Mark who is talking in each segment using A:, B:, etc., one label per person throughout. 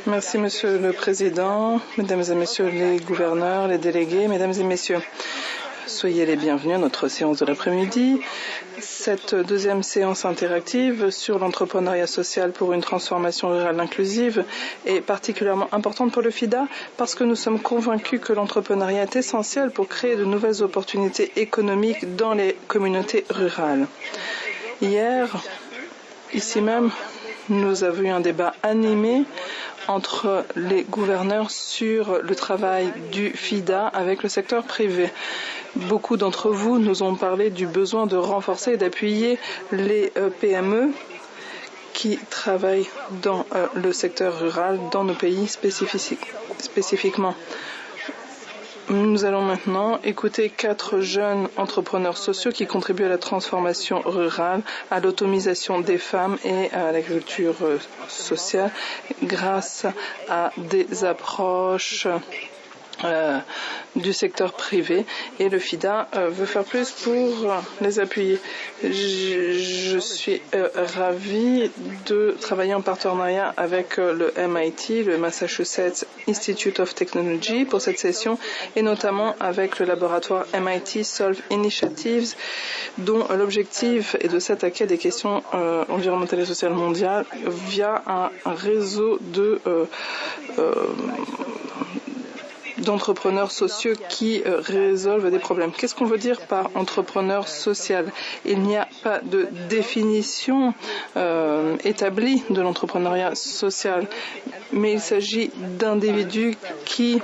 A: Merci, Monsieur le Président, Mesdames et Messieurs les gouverneurs, les délégués, Mesdames et Messieurs. Soyez les bienvenus à notre séance de l'après-midi. Cette deuxième séance interactive sur l'entrepreneuriat social pour une transformation rurale inclusive est particulièrement importante pour le FIDA parce que nous sommes convaincus que l'entrepreneuriat est essentiel pour créer de nouvelles opportunités économiques dans les communautés rurales. Hier, ici même, nous avons eu un débat animé entre les gouverneurs sur le travail du FIDA avec le secteur privé. Beaucoup d'entre vous nous ont parlé du besoin de renforcer et d'appuyer les PME qui travaillent dans le secteur rural dans nos pays spécifiquement. Nous allons maintenant écouter 4 jeunes entrepreneurs sociaux qui contribuent à la transformation rurale, à l'autonomisation des femmes et à l'agriculture sociale grâce à des approches du secteur privé, et le FIDA veut faire plus pour les appuyer. Je suis ravie de travailler en partenariat avec le MIT, le Massachusetts Institute of Technology, pour cette session, et notamment avec le laboratoire MIT Solve Initiatives, dont l'objectif est de s'attaquer à des questions environnementales et sociales mondiales via un réseau d'entrepreneurs sociaux qui résolvent des problèmes. Qu'est-ce qu'on veut dire par entrepreneur social? Il n'y a pas de définition établie de l'entrepreneuriat social, mais il s'agit d'individus qui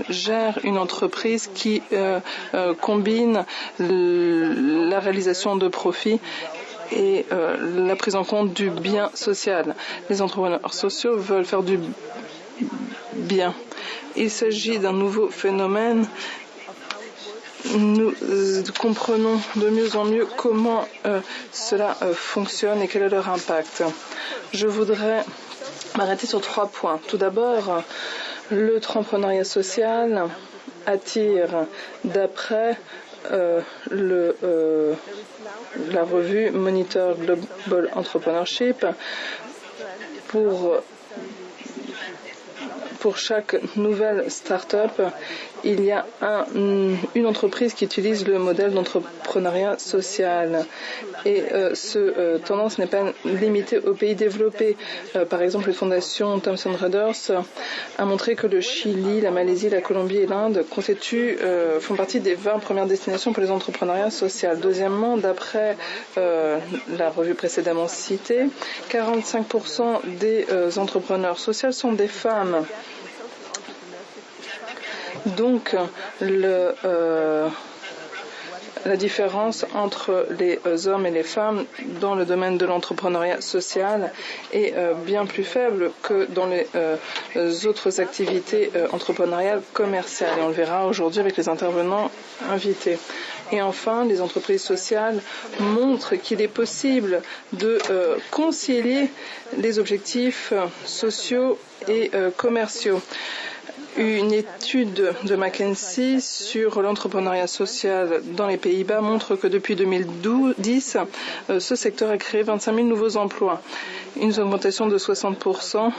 A: gèrent une entreprise qui combine la réalisation de profits et la prise en compte du bien social. Les entrepreneurs sociaux veulent faire du bien. Il s'agit d'un nouveau phénomène. Nous comprenons de mieux en mieux comment cela fonctionne et quel est leur impact. Je voudrais m'arrêter sur 3 points. Tout d'abord, l'entrepreneuriat social attire, d'après la revue Monitor Global Entrepreneurship, pour chaque nouvelle start-up, il y a une entreprise qui utilise le modèle d'entrepreneuriat social. Et cette tendance n'est pas limitée aux pays développés. Par exemple, la fondation Thomson Reuters a montré que le Chili, la Malaisie, la Colombie et l'Inde font partie des 20 premières destinations pour les entrepreneuriats sociaux. Deuxièmement, d'après la revue précédemment citée, 45% des entrepreneurs sociaux sont des femmes. Donc, la différence entre les hommes et les femmes dans le domaine de l'entrepreneuriat social est bien plus faible que dans les autres activités entrepreneuriales commerciales. Et on le verra aujourd'hui avec les intervenants invités. Et enfin, les entreprises sociales montrent qu'il est possible de concilier les objectifs sociaux et commerciaux. Une étude de McKinsey sur l'entrepreneuriat social dans les Pays-Bas montre que depuis 2010, ce secteur a créé 25 000 nouveaux emplois, une augmentation de 60%,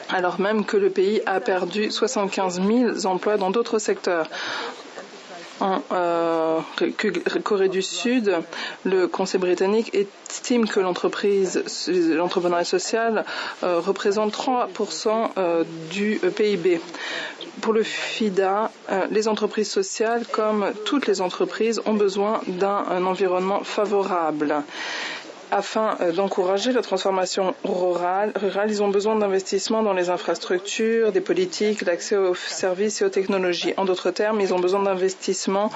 A: alors même que le pays a perdu 75 000 emplois dans d'autres secteurs. En Corée du Sud, le Conseil britannique estime que l'entrepreneuriat social représente 3% du PIB. Pour le FIDA, les entreprises sociales, comme toutes les entreprises, ont besoin d'un environnement favorable. Afin d'encourager la transformation rurale, ils ont besoin d'investissements dans les infrastructures, des politiques, l'accès aux services et aux technologies. En d'autres termes, ils ont besoin d'investissements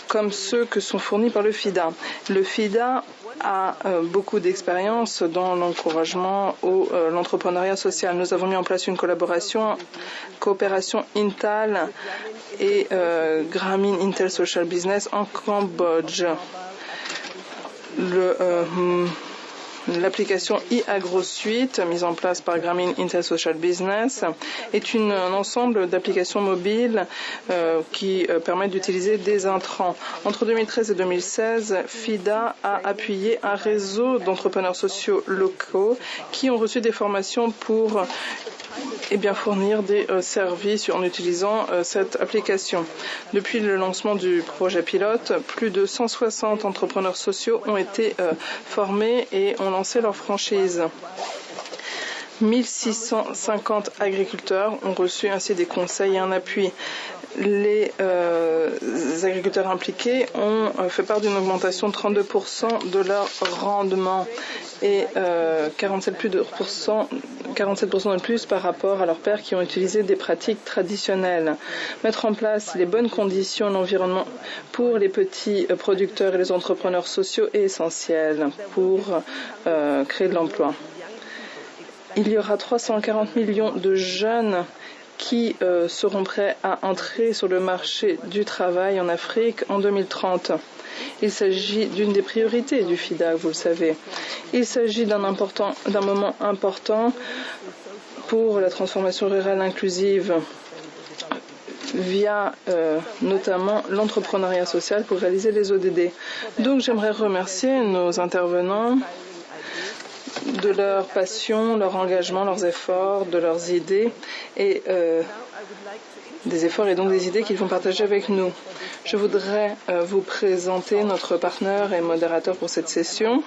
A: comme ceux que sont fournis par le FIDA. Le FIDA a beaucoup d'expérience dans l'encouragement à l'entrepreneuriat social. Nous avons mis en place une coopération Intel et Grameen Intel Social Business en Cambodge. Le L'application e-AgroSuite, mise en place par Grameen Intel Social Business, est un ensemble d'applications mobiles qui permettent d'utiliser des intrants. Entre 2013 et 2016, FIDA a appuyé un réseau d'entrepreneurs sociaux locaux qui ont reçu des formations pour fournir des services en utilisant cette application. Depuis le lancement du projet pilote, plus de 160 entrepreneurs sociaux ont été formés et ont lancé leur franchise. 1650 agriculteurs ont reçu ainsi des conseils et un appui. Les agriculteurs impliqués ont fait part d'une augmentation de 32% de leur rendement et 47% de plus par rapport à leurs pairs qui ont utilisé des pratiques traditionnelles. Mettre en place les bonnes conditions de l'environnement pour les petits producteurs et les entrepreneurs sociaux est essentiel pour créer de l'emploi. Il y aura 340 millions de jeunes qui seront prêts à entrer sur le marché du travail en Afrique en 2030. Il s'agit d'une des priorités du FIDA, vous le savez. Il s'agit d'un moment important pour la transformation rurale inclusive via notamment l'entrepreneuriat social pour réaliser les ODD. Donc j'aimerais remercier nos intervenants de leur passion, leur engagement, leurs efforts, de leurs idées et des efforts et donc des idées qu'ils vont partager avec nous. Je voudrais vous présenter notre partenaire et modérateur pour cette session.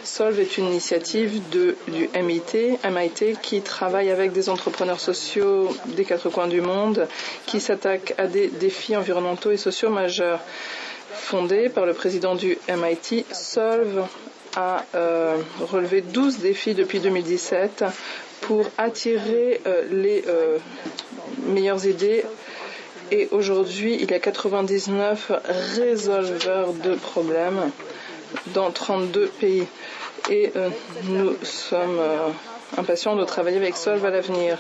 A: Solve est une initiative du MIT qui travaille avec des entrepreneurs sociaux des quatre coins du monde qui s'attaquent à des défis environnementaux et sociaux majeurs. Fondé par le président du MIT, Solve a relevé 12 défis depuis 2017 pour attirer les meilleures idées. Et aujourd'hui, il y a 99 résolveurs de problèmes dans 32 pays. Et nous sommes impatients de travailler avec Solve à l'avenir.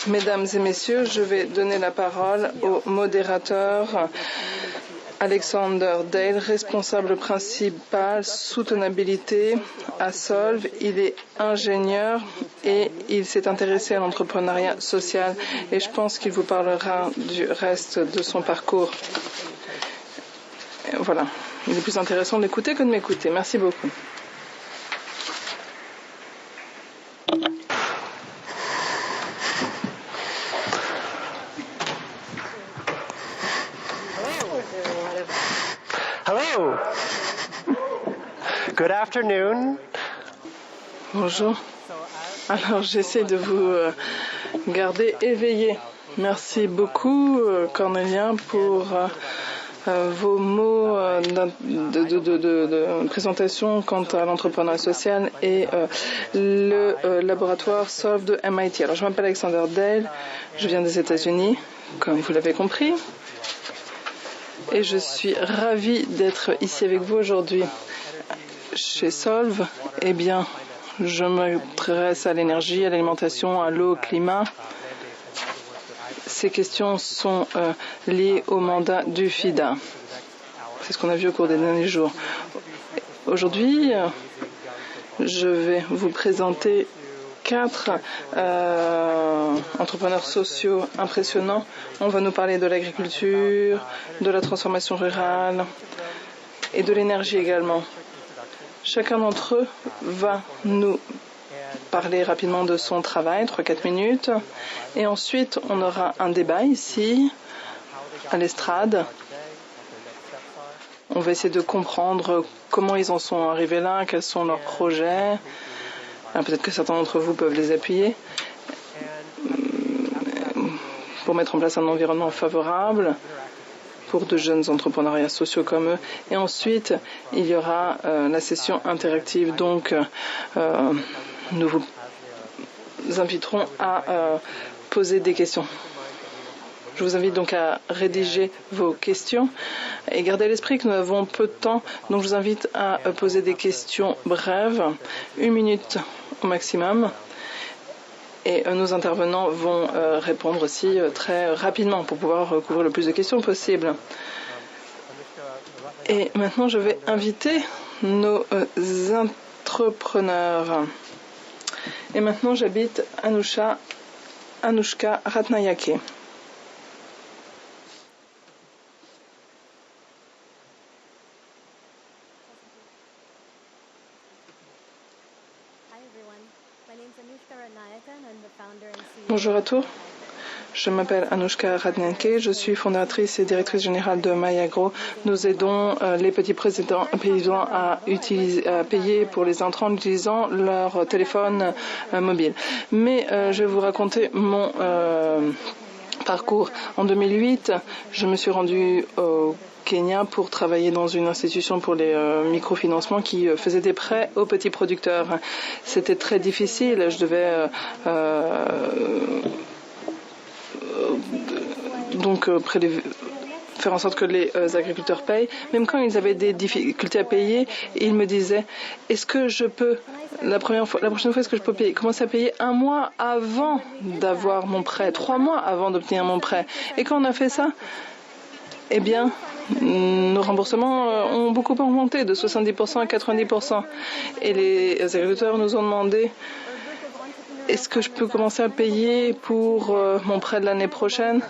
A: Mesdames et messieurs, je vais donner la parole au modérateur Alexander Dale, responsable principal soutenabilité à Solve. Il est ingénieur et il s'est intéressé à l'entrepreneuriat social et je pense qu'il vous parlera du reste de son parcours. Et voilà, il est plus intéressant de l'écouter que de m'écouter. Merci beaucoup.
B: Hello. Good afternoon.
A: Bonjour. Alors j'essaie de vous garder éveillé. Merci beaucoup Cornélien pour vos mots de présentation quant à l'entrepreneuriat social et le laboratoire Solve de MIT. Alors je m'appelle Alexander Dale, je viens des États-Unis, comme vous l'avez compris. Et je suis ravie d'être ici avec vous aujourd'hui. Chez Solve, eh bien, je m'intéresse à l'énergie, à l'alimentation, à l'eau, au climat. Ces questions sont liées au mandat du FIDA. C'est ce qu'on a vu au cours des derniers jours. Aujourd'hui, je vais vous présenter 4 entrepreneurs sociaux impressionnants. On va nous parler de l'agriculture, de la transformation rurale et de l'énergie également. Chacun d'entre eux va nous parler rapidement de son travail, 3-4 minutes. Et ensuite, on aura un débat ici, à l'estrade. On va essayer de comprendre comment ils en sont arrivés là, quels sont leurs projets. Peut-être que certains d'entre vous peuvent les appuyer pour mettre en place un environnement favorable pour de jeunes entrepreneuriats sociaux comme eux. Et ensuite, il y aura la session interactive. Donc, nous vous inviterons à poser des questions. Je vous invite donc à rédiger vos questions et gardez à l'esprit que nous avons peu de temps. Donc, je vous invite à poser des questions brèves, 1 minute au maximum. Et nos intervenants vont répondre aussi très rapidement pour pouvoir couvrir le plus de questions possible. Et maintenant, je vais inviter nos entrepreneurs. Et maintenant, j'habite Anushka Ratnayake. Bonjour à tous. Je m'appelle Anushka Ratnayake, je suis fondatrice et directrice générale de MyAgro. Nous aidons les petits paysans à payer pour les entrants en utilisant leur téléphone mobile. Mais je vais vous raconter mon parcours. En 2008, je me suis rendue au Kenya pour travailler dans une institution pour les microfinancements qui faisait des prêts aux petits producteurs. C'était très difficile. Je devais faire en sorte que les agriculteurs payent. Même quand ils avaient des difficultés à payer, ils me disaient est-ce que je peux, la prochaine fois, est-ce que je peux commencer à payer un mois avant d'avoir mon prêt, 3 mois avant d'obtenir mon prêt. Et quand on a fait ça, eh bien, nos remboursements ont beaucoup augmenté, de 70% à 90%. Et les agriculteurs nous ont demandé est-ce que je peux commencer à payer pour mon prêt de l'année prochaine?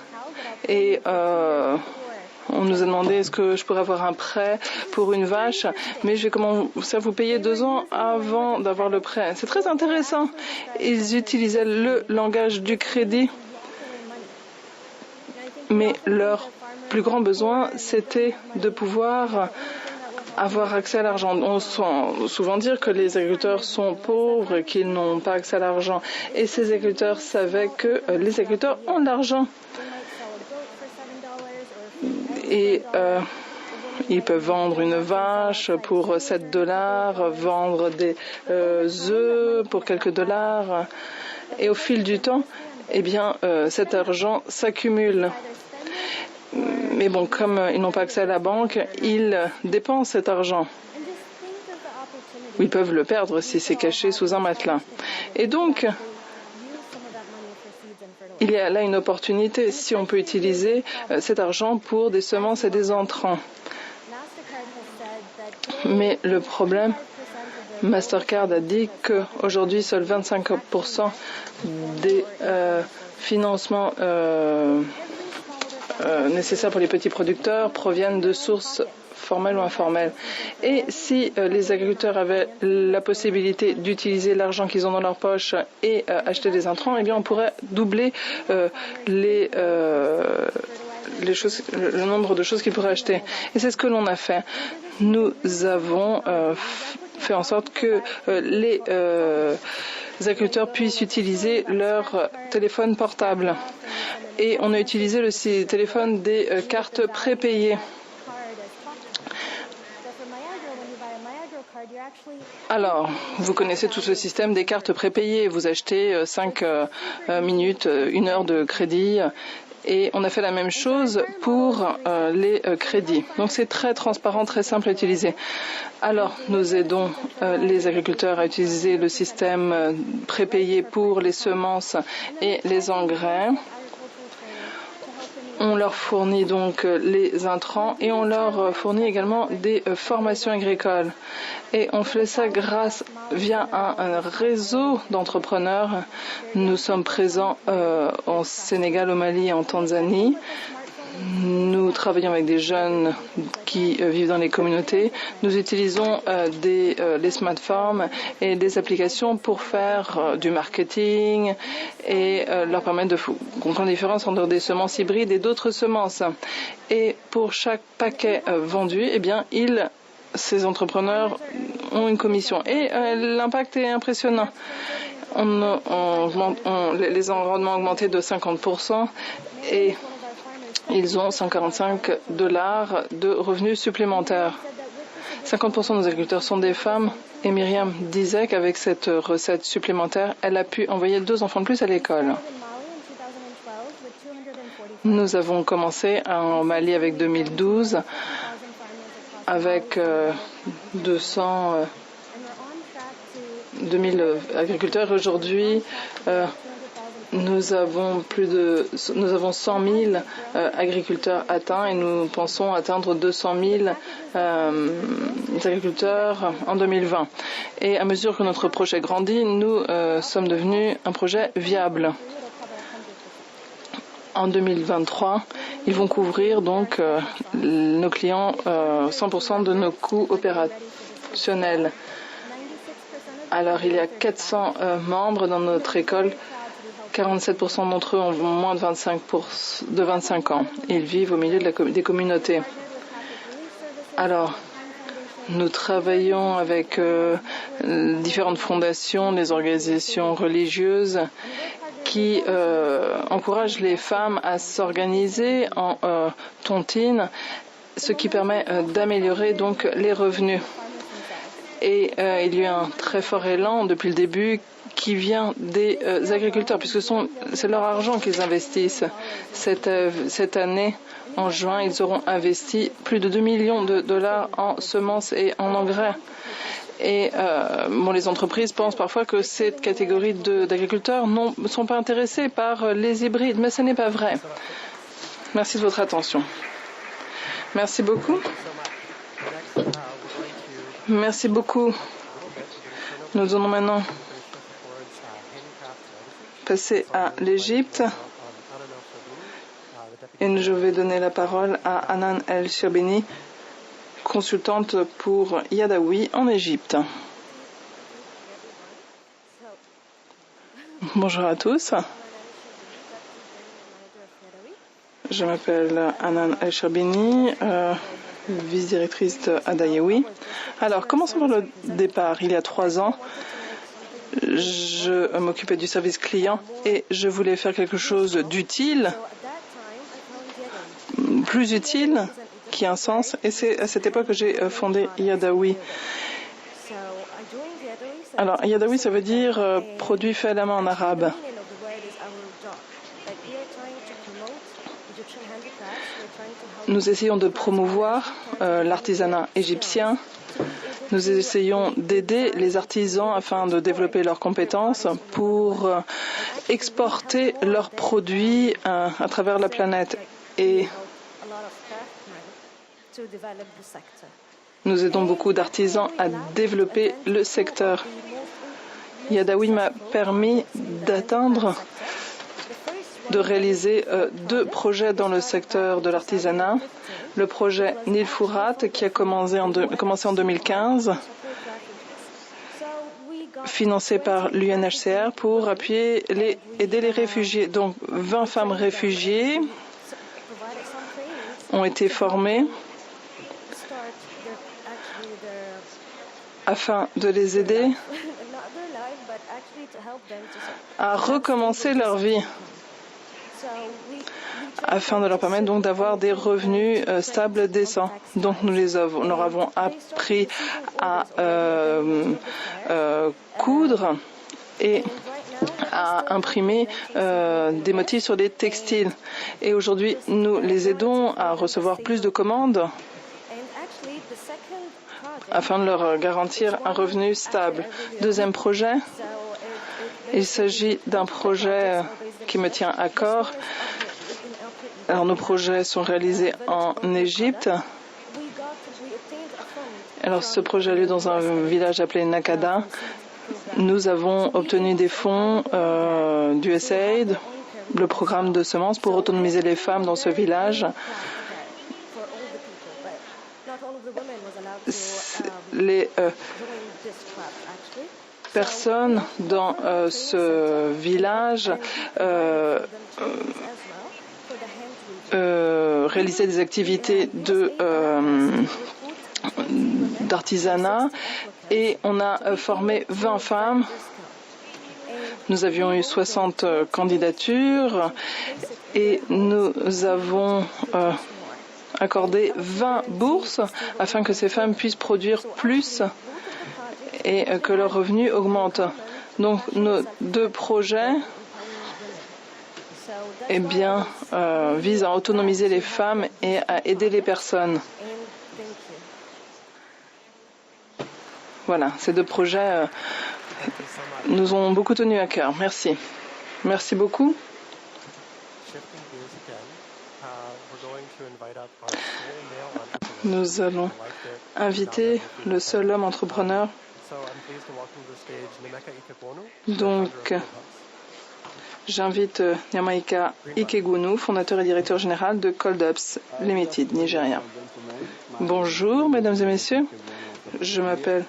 A: Et on nous a demandé est-ce que je pourrais avoir un prêt pour une vache, mais je vais commencer à vous payer 2 ans avant d'avoir le prêt. C'est très intéressant. Ils utilisaient le langage du crédit, mais leur plus grand besoin, c'était de pouvoir avoir accès à l'argent. On sent souvent dire que les agriculteurs sont pauvres, qu'ils n'ont pas accès à l'argent. Et ces agriculteurs savaient que les agriculteurs ont de l'argent. Et ils peuvent vendre une vache pour $7, vendre des œufs pour quelques dollars. Et au fil du temps, eh bien, cet argent s'accumule. Mais bon, comme ils n'ont pas accès à la banque, ils dépensent cet argent. Ou ils peuvent le perdre si c'est caché sous un matelas. Et donc, il y a là une opportunité si on peut utiliser cet argent pour des semences et des entrants. Mais le problème, Mastercard a dit qu'aujourd'hui, seuls 25% des financements nécessaires pour les petits producteurs proviennent de sources formelles ou informelles. Et si les agriculteurs avaient la possibilité d'utiliser l'argent qu'ils ont dans leur poche et acheter des intrants, eh bien on pourrait doubler le nombre de choses qu'ils pourraient acheter. Et c'est ce que l'on a fait. Nous avons fait en sorte que les agriculteurs puissent utiliser leur téléphone portable. Et on a utilisé le téléphone des cartes prépayées. Alors, vous connaissez tout ce système des cartes prépayées. Vous achetez 5 minutes, 1 heure de crédit. Et on a fait la même chose pour les crédits. Donc c'est très transparent, très simple à utiliser. Alors nous aidons les agriculteurs à utiliser le système prépayé pour les semences et les engrais. On leur fournit donc les intrants et on leur fournit également des formations agricoles. Et on fait ça via un réseau d'entrepreneurs. Nous sommes présents au Sénégal, au Mali et en Tanzanie. Nous travaillons avec des jeunes qui vivent dans les communautés. Nous utilisons les smartphones et des applications pour faire du marketing et leur permettre de comprendre la différence entre des semences hybrides et d'autres semences. Et pour chaque paquet vendu, eh bien, ces entrepreneurs ont une commission. Et l'impact est impressionnant. Les rendements ont augmenté de 50% et ils ont $145 de revenus supplémentaires. 50% de nos agriculteurs sont des femmes et Myriam disait qu'avec cette recette supplémentaire, elle a pu envoyer 2 enfants de plus à l'école. Nous avons commencé en Mali avec 2012 avec 2000 agriculteurs. Aujourd'hui, Nous avons 100 000 agriculteurs atteints et nous pensons atteindre 200 000 agriculteurs en 2020. Et à mesure que notre projet grandit, nous sommes devenus un projet viable. En 2023, ils vont couvrir donc nos clients 100% de nos coûts opérationnels. Alors, il y a 400 membres dans notre école. 47% d'entre eux ont moins de 25 ans. Ils vivent au milieu des communautés. Alors, nous travaillons avec différentes fondations, des organisations religieuses qui encouragent les femmes à s'organiser en tontines, ce qui permet d'améliorer donc les revenus. Et il y a un très fort élan depuis le début qui vient des agriculteurs, puisque c'est leur argent qu'ils investissent. Cette année, en juin, ils auront investi plus de 2 millions de dollars en semences et en engrais. Et les entreprises pensent parfois que cette catégorie d'agriculteurs ne sont pas intéressés par les hybrides, mais ce n'est pas vrai. Merci de votre attention. Merci beaucoup. Merci beaucoup. Nous allons maintenant passer à l'Égypte. Et je vais donner la parole à Hanan El-Shirbini, consultante pour Yadawi en Égypte. Bonjour à tous. Je m'appelle Hanan El-Shirbini, vice-directrice à Yadawi. Alors, commençons par le départ. Il y a 3 ans, je m'occupais du service client et je voulais faire quelque chose d'utile, plus utile, qui a un sens. Et c'est à cette époque que j'ai fondé Yadawi. Alors, Yadawi, ça veut dire produit fait à la main en arabe. Nous essayons de promouvoir l'artisanat égyptien. Nous essayons d'aider les artisans afin de développer leurs compétences pour exporter leurs produits à travers la planète. Et nous aidons beaucoup d'artisans à développer le secteur. Yadawi m'a permis de réaliser 2 projets dans le secteur de l'artisanat. Le projet Nil Fourat qui a commencé en 2015, financé par l'UNHCR pour aider les réfugiés. Donc 20 femmes réfugiées ont été formées afin de les aider à recommencer leur vie, afin de leur permettre donc d'avoir des revenus stables, décents. Donc nous leur avons appris à coudre et à imprimer des motifs sur des textiles. Et aujourd'hui, nous les aidons à recevoir plus de commandes afin de leur garantir un revenu stable. Deuxième projet, il s'agit d'un projet qui me tient à cœur. Alors, nos projets sont réalisés en Égypte. Alors, ce projet a lieu dans un village appelé Nakada. Nous avons obtenu des fonds du USAID, le programme de semences, pour autonomiser les femmes dans ce village. Les personnes dans ce village réalisaient des activités d'artisanat et on a formé 20 femmes. Nous avions eu 60 candidatures et nous avons accordé 20 bourses afin que ces femmes puissent produire plus et que leurs revenus augmentent. Donc nos 2 projets visent à autonomiser les femmes et à aider les personnes. Voilà, ces 2 projets nous ont beaucoup tenu à cœur. Merci. Merci beaucoup. Nous allons inviter le seul homme entrepreneur. Donc, j'invite Nyamaika Ikegunu, fondateur et directeur général de Coldups Limited, Nigeria. Bonjour, mesdames et messieurs. Je m'appelle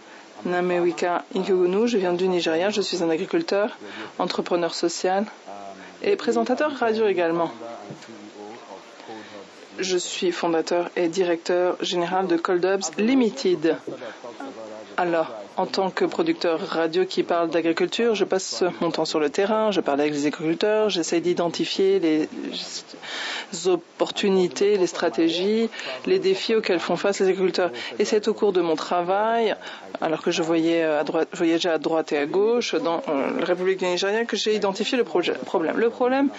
A: Nyamaika Ikegunu, je viens du Nigeria. Je suis un agriculteur, entrepreneur social et présentateur radio également. Je suis fondateur et directeur général de Coldups Limited. Alors, en tant que producteur radio qui parle d'agriculture, je passe mon temps sur le terrain, je parle avec les agriculteurs, j'essaie d'identifier les opportunités, les stratégies, les défis auxquels font face les agriculteurs. Et c'est au cours de mon travail, alors que je voyageais à droite et à gauche dans la République du Nigeria, que j'ai identifié le problème. Le problème,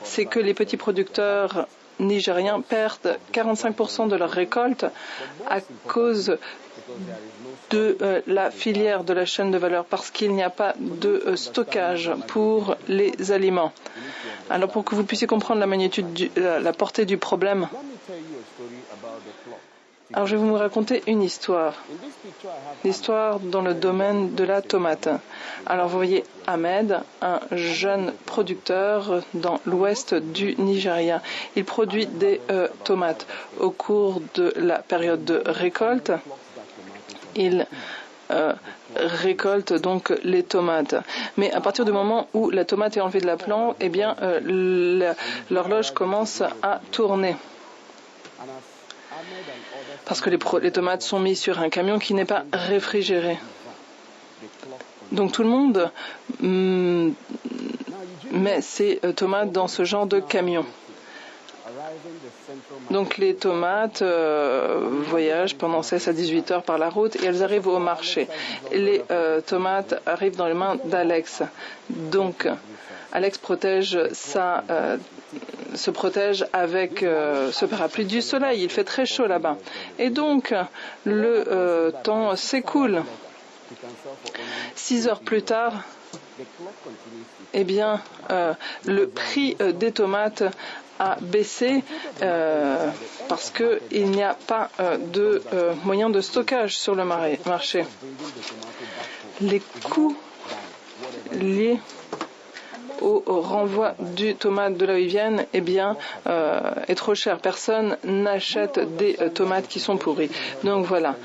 A: c'est que les petits producteurs nigériens perdent 45% de leur récolte à cause de la filière de la chaîne de valeur parce qu'il n'y a pas de stockage pour les aliments. Alors pour que vous puissiez comprendre la magnitude, la portée du problème, alors je vais vous raconter une histoire. L'histoire dans le domaine de la tomate. Alors vous voyez Ahmed, un jeune producteur dans l'ouest du Nigeria. Il produit des tomates. Au cours de la période de récolte, il récolte donc les tomates. Mais à partir du moment où la tomate est enlevée de la plante, eh bien l'horloge commence à tourner. Parce que les tomates sont mises sur un camion qui n'est pas réfrigéré. Donc tout le monde met ses tomates dans ce genre de camion. Donc les tomates voyagent pendant 16 à 18 heures par la route et elles arrivent au marché. Les tomates arrivent dans les mains d'Alex. Donc Alex se protège avec ce parapluie du soleil. Il fait très chaud là-bas. Et donc le temps s'écoule. 6 heures plus tard, eh bien, le prix des tomates a baissé parce qu'il n'y a pas de moyen de stockage sur le marché. Les coûts liés au renvoi du tomate de là où ils viennent, eh bien, est trop cher. Personne n'achète des tomates qui sont pourries. Donc voilà.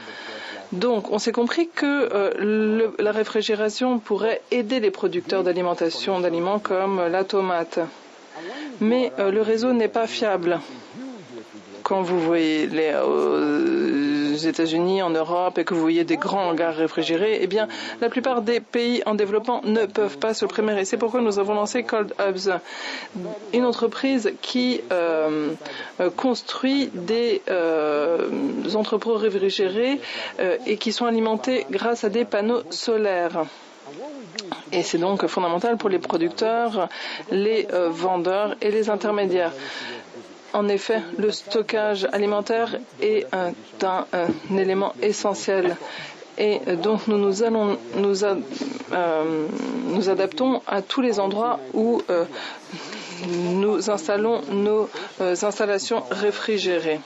A: Donc, on s'est compris que la réfrigération pourrait aider les producteurs d'alimentation d'aliments comme la tomate. Mais le réseau n'est pas fiable. Quand vous voyez aux États-Unis, en Europe, et que vous voyez des grands hangars réfrigérés, eh bien, la plupart des pays en développement ne peuvent pas se le permettre. C'est pourquoi nous avons lancé Coldups, une entreprise qui construit des entrepôts réfrigérés et qui sont alimentés grâce à des panneaux solaires. Et c'est donc fondamental pour les producteurs, les vendeurs et les intermédiaires. En effet, le stockage alimentaire est un élément essentiel. Et donc nous adaptons à tous les endroits où nous installons nos installations réfrigérées.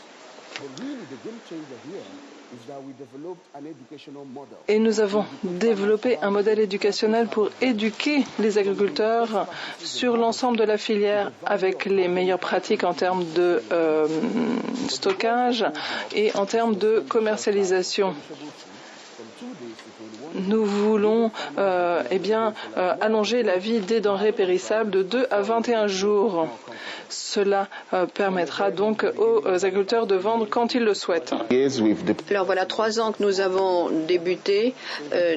A: Et nous avons développé un modèle éducationnel pour éduquer les agriculteurs sur l'ensemble de la filière avec les meilleures pratiques en termes de stockage et en termes de commercialisation. Nous voulons allonger la vie des denrées périssables de 2 à 21 jours. Cela permettra donc aux agriculteurs de vendre quand ils le souhaitent.
B: Alors voilà 3 ans que nous avons débuté.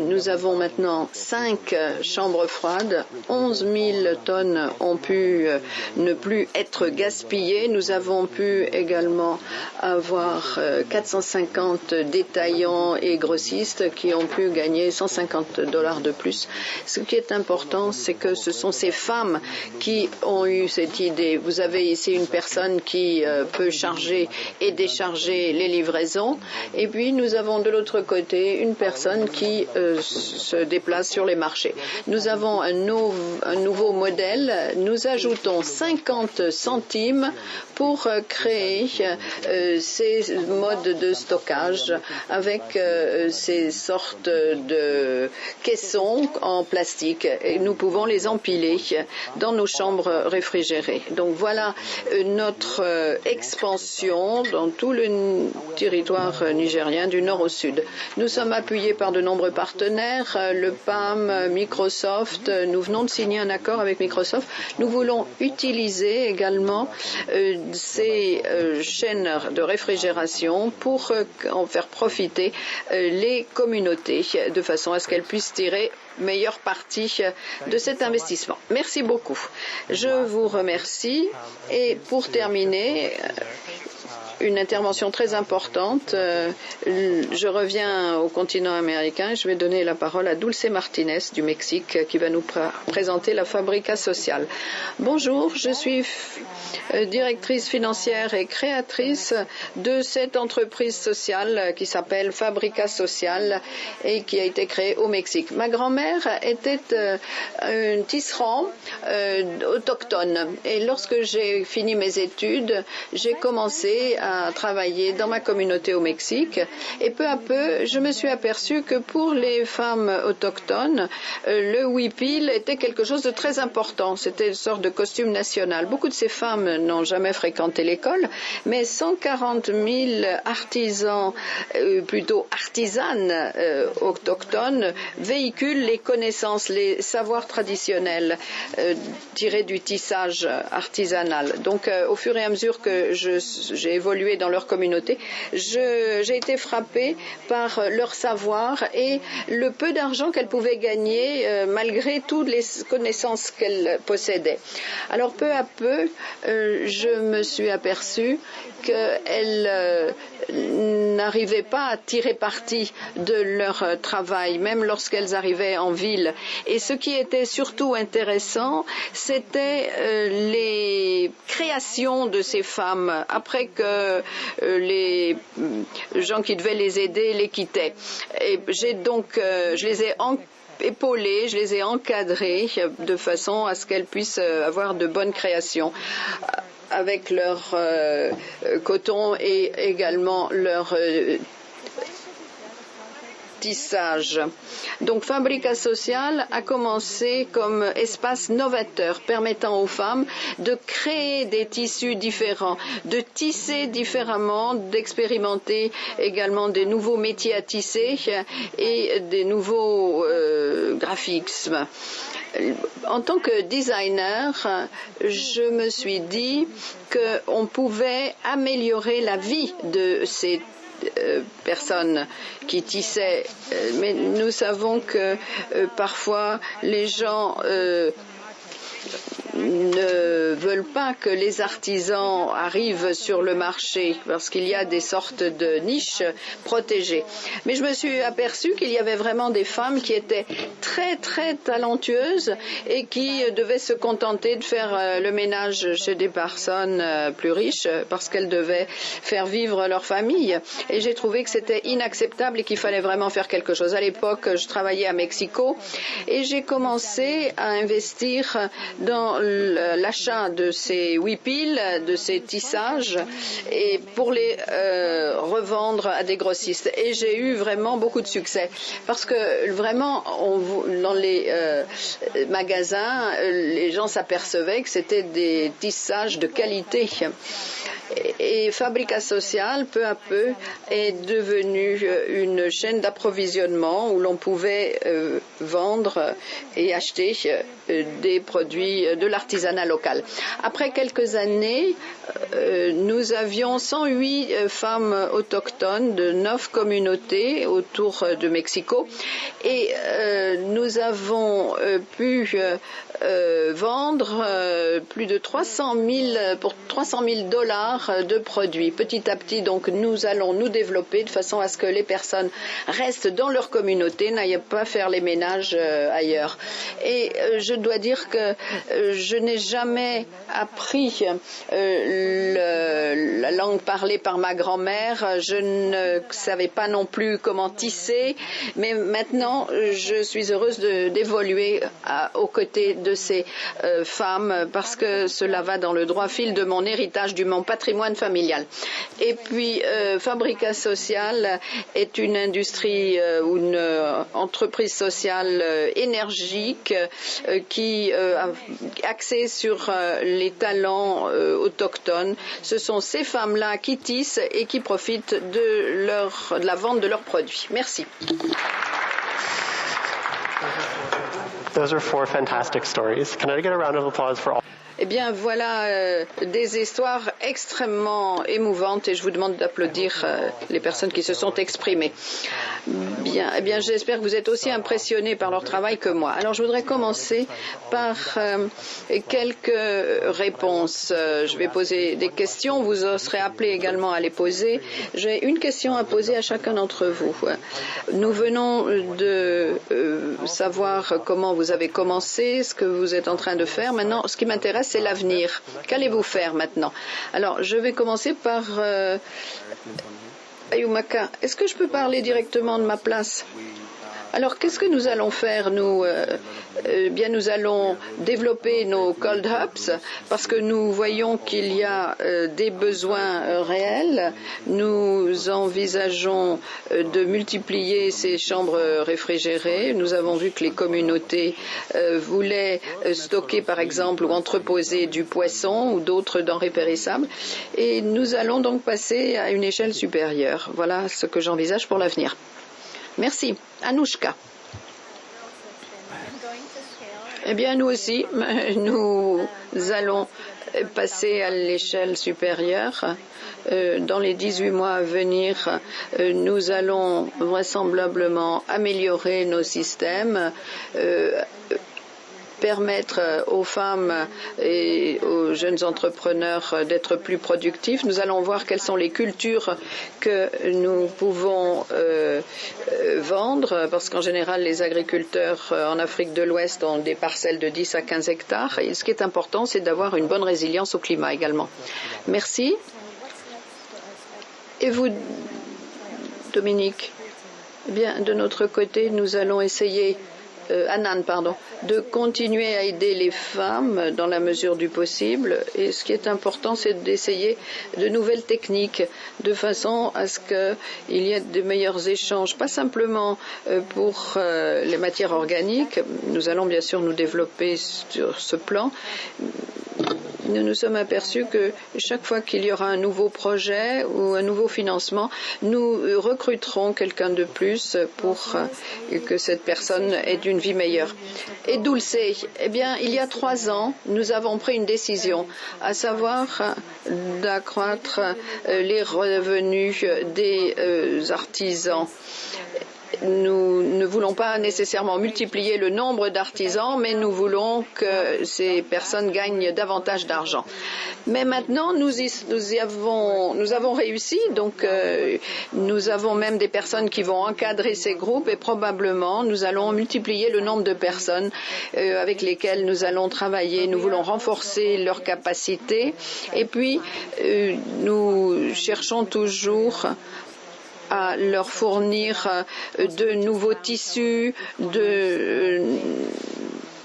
B: Nous avons maintenant 5 chambres froides. 11 000 tonnes ont pu ne plus être gaspillées. Nous avons pu également avoir 450 détaillants et grossistes qui ont pu gagner $150 de plus. Ce qui est important, c'est que ce sont ces femmes qui ont eu cette idée vous avez ici une personne qui peut charger et décharger les livraisons. Et puis, nous avons de l'autre côté une personne qui se déplace sur les marchés. Nous avons un nouveau modèle. Nous ajoutons 50 centimes pour créer ces modes de stockage avec ces sortes de caissons en plastique. Et nous pouvons les empiler dans nos chambres réfrigérées. Donc voilà notre expansion dans tout le territoire nigérien du nord au sud. Nous sommes appuyés par de nombreux partenaires, le PAM, Microsoft. Nous venons de signer un accord avec Microsoft. Nous voulons utiliser également ces chaînes de réfrigération pour en faire profiter les communautés de façon à ce qu'elles puissent tirer meilleure partie de cet investissement. Merci beaucoup. Je vous remercie. Et pour terminer, une intervention très importante. Je reviens au continent américain. Je vais donner la parole à Dulce Martinez du Mexique qui va nous présenter la Fabrica Social. Bonjour, je suis directrice financière et créatrice de cette entreprise sociale qui s'appelle Fabrica Social et qui a été créée au Mexique. Ma grand-mère était un tisserand autochtone et lorsque j'ai fini mes études, j'ai commencé à travailler dans ma communauté au Mexique et peu à peu, je me suis aperçue que pour les femmes autochtones, le huipil était quelque chose de très important. C'était une sorte de costume national. Beaucoup de ces femmes n'ont jamais fréquenté l'école, mais 140 000 artisans, plutôt artisanes autochtones, véhiculent les connaissances, les savoirs traditionnels tirés du tissage artisanal. Donc, au fur et à mesure que j'ai évolué dans leur communauté, j'ai été frappée par leur savoir et le peu d'argent qu'elles pouvaient gagner malgré toutes les connaissances qu'elles possédaient. Alors peu à peu, je me suis aperçue qu'elles n'arrivaient pas à tirer parti de leur travail, même lorsqu'elles arrivaient en ville. Et ce qui était surtout intéressant, c'était les créations de ces femmes après que les gens qui devaient les aider les quittaient. Et je les ai épaulées, je les ai encadrées de façon à ce qu'elles puissent avoir de bonnes créations avec leur coton et également leur tissage. Donc Fabrica Social a commencé comme espace novateur permettant aux femmes de créer des tissus différents, de tisser différemment, d'expérimenter également des nouveaux métiers à tisser et des nouveaux graphismes. En tant que designer, je me suis dit qu'on pouvait améliorer la vie de ces personnes qui tissaient, mais nous savons que parfois les gens ne veulent pas que les artisans arrivent sur le marché parce qu'il y a des sortes de niches protégées. Mais je me suis aperçue qu'il y avait vraiment des femmes qui étaient très très talentueuses et qui devaient se contenter de faire le ménage chez des personnes plus riches parce qu'elles devaient faire vivre leur famille. Et j'ai trouvé que c'était inacceptable et qu'il fallait vraiment faire quelque chose. À l'époque, je travaillais à Mexico et j'ai commencé à investir dans l'achat de ces huipils, de ces tissages, et pour les revendre à des grossistes. Et j'ai eu vraiment beaucoup de succès parce que vraiment, dans les magasins, les gens s'apercevaient que c'était des tissages de qualité. Et Fabrica Social, peu à peu, est devenue une chaîne d'approvisionnement où l'on pouvait vendre et acheter des produits de l'artisanat local. Après quelques années, nous avions 108 femmes autochtones de 9 communautés autour de Mexico et nous avons pu vendre plus de $300 000 avoir de produits. Petit à petit, donc, nous allons nous développer de façon à ce que les personnes restent dans leur communauté, n'aillent pas faire les ménages ailleurs. Et je dois dire que je n'ai jamais appris la langue parlée par ma grand-mère. Je ne savais pas non plus comment tisser, mais maintenant, je suis heureuse d'évoluer aux côtés de ces femmes parce que cela va dans le droit fil de mon héritage, de mon patrimoine familial. Et puis, Fabrica Social est une industrie ou une entreprise sociale énergique qui a axée sur les talents autochtones. Ce sont ces femmes-là qui tissent et qui profitent de la vente de leurs produits. Merci.
C: Those are 4 fantastic stories. Can I get a round of applause for all?
B: Eh bien, voilà des histoires extrêmement émouvantes et je vous demande d'applaudir les personnes qui se sont exprimées. Bien, eh bien, j'espère que vous êtes aussi impressionnés par leur travail que moi. Alors, je voudrais commencer par quelques réponses. Je vais poser des questions. Vous serez appelés également à les poser. J'ai une question à poser à chacun d'entre vous. Nous venons de savoir comment vous avez commencé, ce que vous êtes en train de faire. Maintenant, ce qui m'intéresse, c'est l'avenir. Qu'allez-vous faire maintenant? Alors, je vais commencer par Ayumaka. Est-ce que je peux parler directement de ma place? Alors, qu'est-ce que nous allons faire? Nous allons développer nos cold hubs parce que nous voyons qu'il y a des besoins réels. Nous envisageons de multiplier ces chambres réfrigérées. Nous avons vu que les communautés voulaient stocker, par exemple, ou entreposer du poisson ou d'autres denrées périssables. Et nous allons donc passer à une échelle supérieure. Voilà ce que j'envisage pour l'avenir. Merci. Anouchka. Eh bien, nous aussi, nous allons passer à l'échelle supérieure. Dans les 18 mois à venir, nous allons vraisemblablement améliorer nos systèmes, permettre aux femmes et aux jeunes entrepreneurs d'être plus productifs. Nous allons voir quelles sont les cultures que nous pouvons vendre, parce qu'en général, les agriculteurs en Afrique de l'Ouest ont des parcelles de 10 à 15 hectares. Et ce qui est important, c'est d'avoir une bonne résilience au climat également. Merci. Et vous, Dominique? Eh bien, de notre côté, nous allons essayer Annan, de continuer à aider les femmes dans la mesure du possible. Et ce qui est important, c'est d'essayer de nouvelles techniques de façon à ce qu'il y ait de meilleurs échanges, pas simplement pour les matières organiques. Nous allons bien sûr nous développer sur ce plan. Nous nous sommes aperçus que chaque fois qu'il y aura un nouveau projet ou un nouveau financement, nous recruterons quelqu'un de plus pour que cette personne ait une vie meilleure. Et Dulce, eh bien, il y a 3 ans, nous avons pris une décision, à savoir d'accroître les revenus des artisans. Nous ne voulons pas nécessairement multiplier le nombre d'artisans, mais nous voulons que ces personnes gagnent davantage d'argent. Mais maintenant, nous avons réussi, donc nous avons même des personnes qui vont encadrer ces groupes et probablement nous allons multiplier le nombre de personnes avec lesquelles nous allons travailler. Nous voulons renforcer leurs capacités et puis nous cherchons toujours à leur fournir de nouveaux tissus, de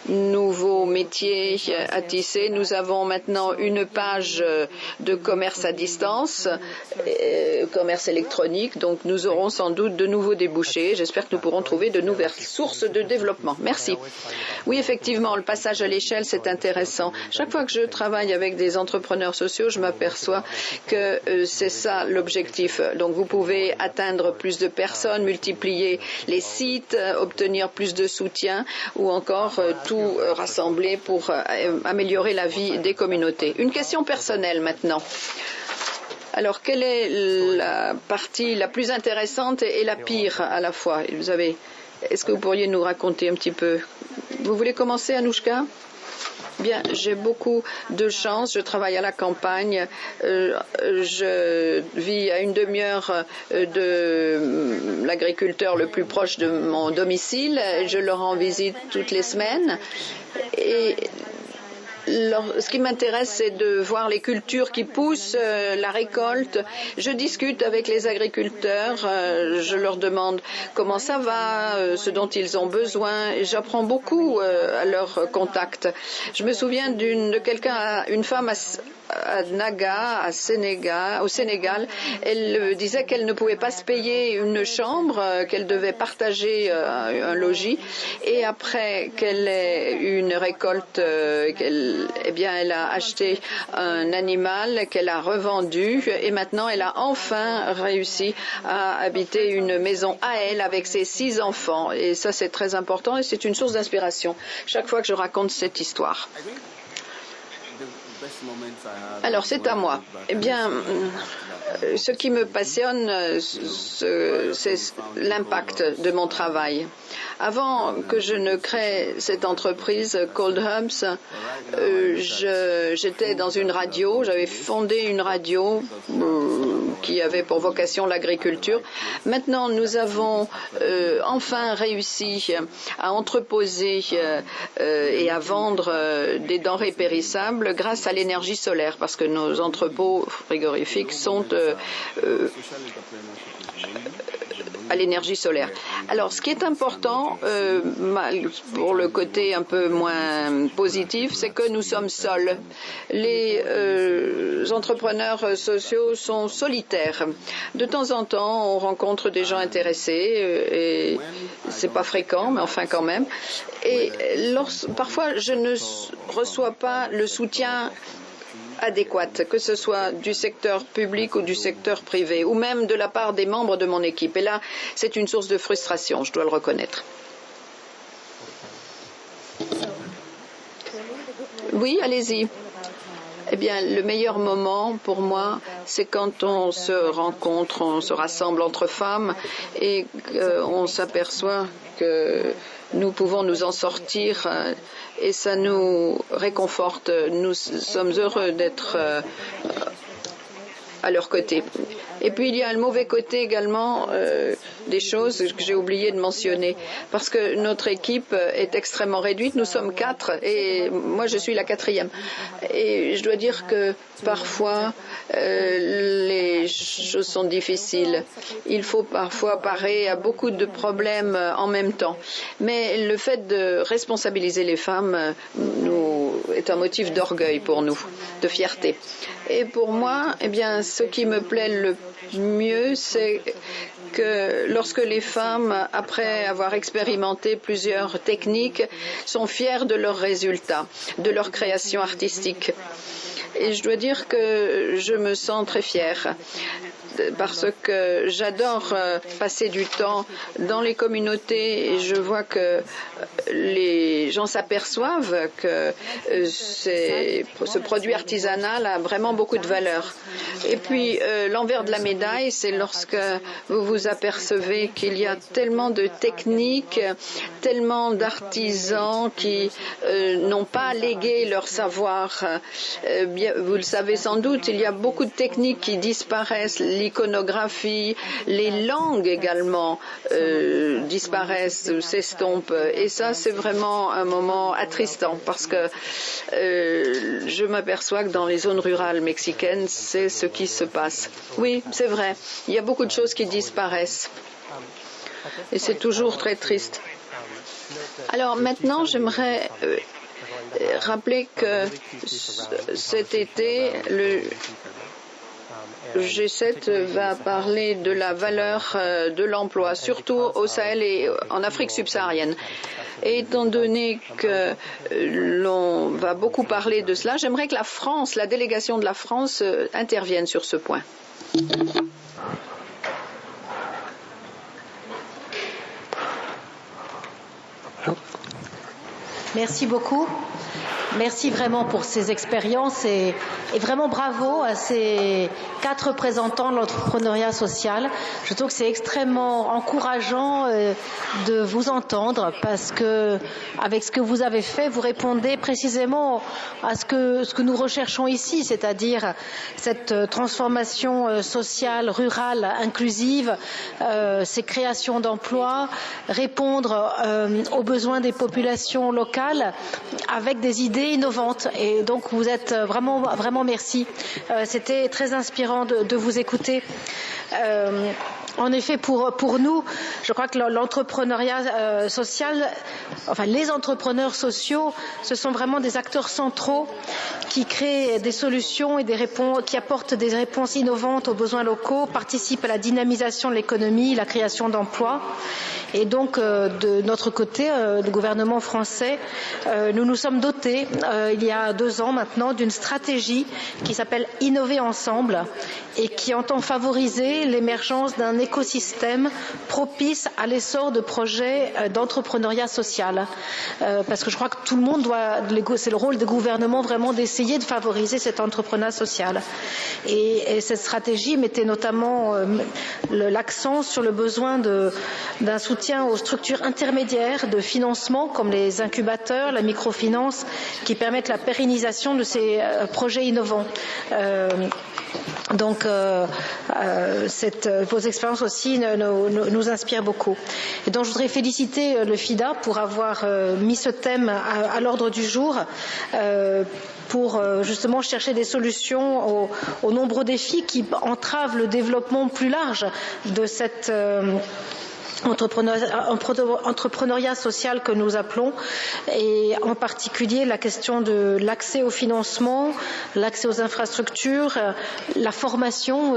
B: nouveaux métiers à tisser. Nous avons maintenant une page de commerce à distance, commerce électronique, donc nous aurons sans doute de nouveaux débouchés. J'espère que nous pourrons trouver de nouvelles sources de développement. Merci. Oui, effectivement, le passage à l'échelle, c'est intéressant. Chaque fois que je travaille avec des entrepreneurs sociaux, je m'aperçois que c'est ça l'objectif. Donc vous pouvez atteindre plus de personnes, multiplier les sites, obtenir plus de soutien ou encore tout rassembler pour améliorer la vie des communautés. Une question personnelle maintenant. Alors, quelle est la partie la plus intéressante et la pire à la fois? Est-ce que vous pourriez nous raconter un petit peu? Vous voulez commencer, Anouchka? Bien, j'ai beaucoup de chance. Je travaille à la campagne. Je vis à une demi-heure de l'agriculteur le plus proche de mon domicile. Je le rends visite toutes les semaines. Et ce qui m'intéresse, c'est de voir les cultures qui poussent, la récolte. Je discute avec les agriculteurs, je leur demande comment ça va, ce dont ils ont besoin. Et j'apprends beaucoup à leur contact. Je me souviens de quelqu'un, une femme à Naga, au Sénégal. Elle disait qu'elle ne pouvait pas se payer une chambre, qu'elle devait partager un logis. Et après qu'elle ait eu une récolte, elle a acheté un animal qu'elle a revendu et maintenant elle a enfin réussi à habiter une maison à elle avec ses 6 enfants. Et ça, c'est très important et c'est une source d'inspiration chaque fois que je raconte cette histoire. Alors, c'est à moi. Eh bien, ce qui me passionne, c'est l'impact de mon travail. Avant que je ne crée cette entreprise, Cold Hubs, j'étais dans une radio, j'avais fondé une radio qui avait pour vocation l'agriculture. Maintenant, nous avons enfin réussi à entreposer et à vendre des denrées périssables grâce à l'énergie solaire, parce que nos entrepôts frigorifiques sont à l'énergie solaire. Alors, ce qui est important, pour le côté un peu moins positif, c'est que nous sommes seuls. Les entrepreneurs sociaux sont solitaires. De temps en temps, on rencontre des gens intéressés, et c'est pas fréquent, mais enfin quand même. Et parfois, je ne reçois pas le soutien adéquate, que ce soit du secteur public ou du secteur privé, ou même de la part des membres de mon équipe. Et là, c'est une source de frustration, je dois le reconnaître. Oui, allez-y. Eh bien, le meilleur moment pour moi, c'est quand on se rencontre, on se rassemble entre femmes et on s'aperçoit que nous pouvons nous en sortir et ça nous réconforte. Nous sommes heureux d'être à leur côté. Et puis il y a le mauvais côté également des choses que j'ai oublié de mentionner, parce que notre équipe est extrêmement réduite. Nous sommes 4 et moi je suis la 4e. Et je dois dire que parfois les choses sont difficiles. Il faut parfois parer à beaucoup de problèmes en même temps. Mais le fait de responsabiliser les femmes est un motif d'orgueil pour nous, de fierté. Et pour moi, eh bien, ce qui me plaît le mieux, c'est que lorsque les femmes, après avoir expérimenté plusieurs techniques, sont fières de leurs résultats, de leur création artistique. Et je dois dire que je me sens très fière, parce que j'adore passer du temps dans les communautés et je vois que les gens s'aperçoivent que ce produit artisanal a vraiment beaucoup de valeur. Et puis l'envers de la médaille, c'est lorsque vous vous apercevez qu'il y a tellement de techniques, tellement d'artisans qui n'ont pas légué leur savoir. Vous le savez sans doute, il y a beaucoup de techniques qui disparaissent. L'iconographie, les langues également disparaissent, s'estompent. Et ça, c'est vraiment un moment attristant parce que je m'aperçois que dans les zones rurales mexicaines, c'est ce qui se passe. Oui, c'est vrai. Il y a beaucoup de choses qui disparaissent. Et c'est toujours très triste. Alors maintenant, j'aimerais rappeler que cet été, le G7 va parler de la valeur de l'emploi, surtout au Sahel et en Afrique subsaharienne. Et étant donné que l'on va beaucoup parler de cela, j'aimerais que la délégation de la France, intervienne sur ce point.
D: Merci beaucoup. Merci vraiment pour ces expériences et vraiment bravo à ces 4 représentants de l'entrepreneuriat social. Je trouve que c'est extrêmement encourageant de vous entendre parce que avec ce que vous avez fait, vous répondez précisément à ce que nous recherchons ici, c'est-à-dire cette transformation sociale, rurale, inclusive, ces créations d'emplois, répondre aux besoins des populations locales avec des idées innovantes. Et donc vous êtes vraiment merci. C'était très inspirant de vous écouter. En effet, pour nous, je crois que l'entrepreneuriat social, enfin les entrepreneurs sociaux, ce sont vraiment des acteurs centraux qui créent des solutions et des réponses, qui apportent des réponses innovantes aux besoins locaux, participent à la dynamisation de l'économie, la création d'emplois. Et donc, de notre côté, le gouvernement français, nous nous sommes dotés, il y a 2 ans maintenant, d'une stratégie qui s'appelle Innover ensemble et qui entend favoriser l'émergence d'un écosystème propice à l'essor de projets d'entrepreneuriat social. Parce que je crois que tout le monde c'est le rôle des gouvernements vraiment d'essayer de favoriser cet entrepreneuriat social. Et cette stratégie mettait notamment l'accent sur le besoin d'un soutien aux structures intermédiaires de financement comme les incubateurs, la microfinance, qui permettent la pérennisation de ces projets innovants. Donc, vos expériences aussi nous inspirent beaucoup. Et donc, je voudrais féliciter le FIDA pour avoir mis ce thème à l'ordre du jour, pour justement chercher des solutions aux nombreux défis qui entravent le développement plus large de cette entrepreneuriat social que nous appelons, et en particulier la question de l'accès au financement, l'accès aux infrastructures, la formation.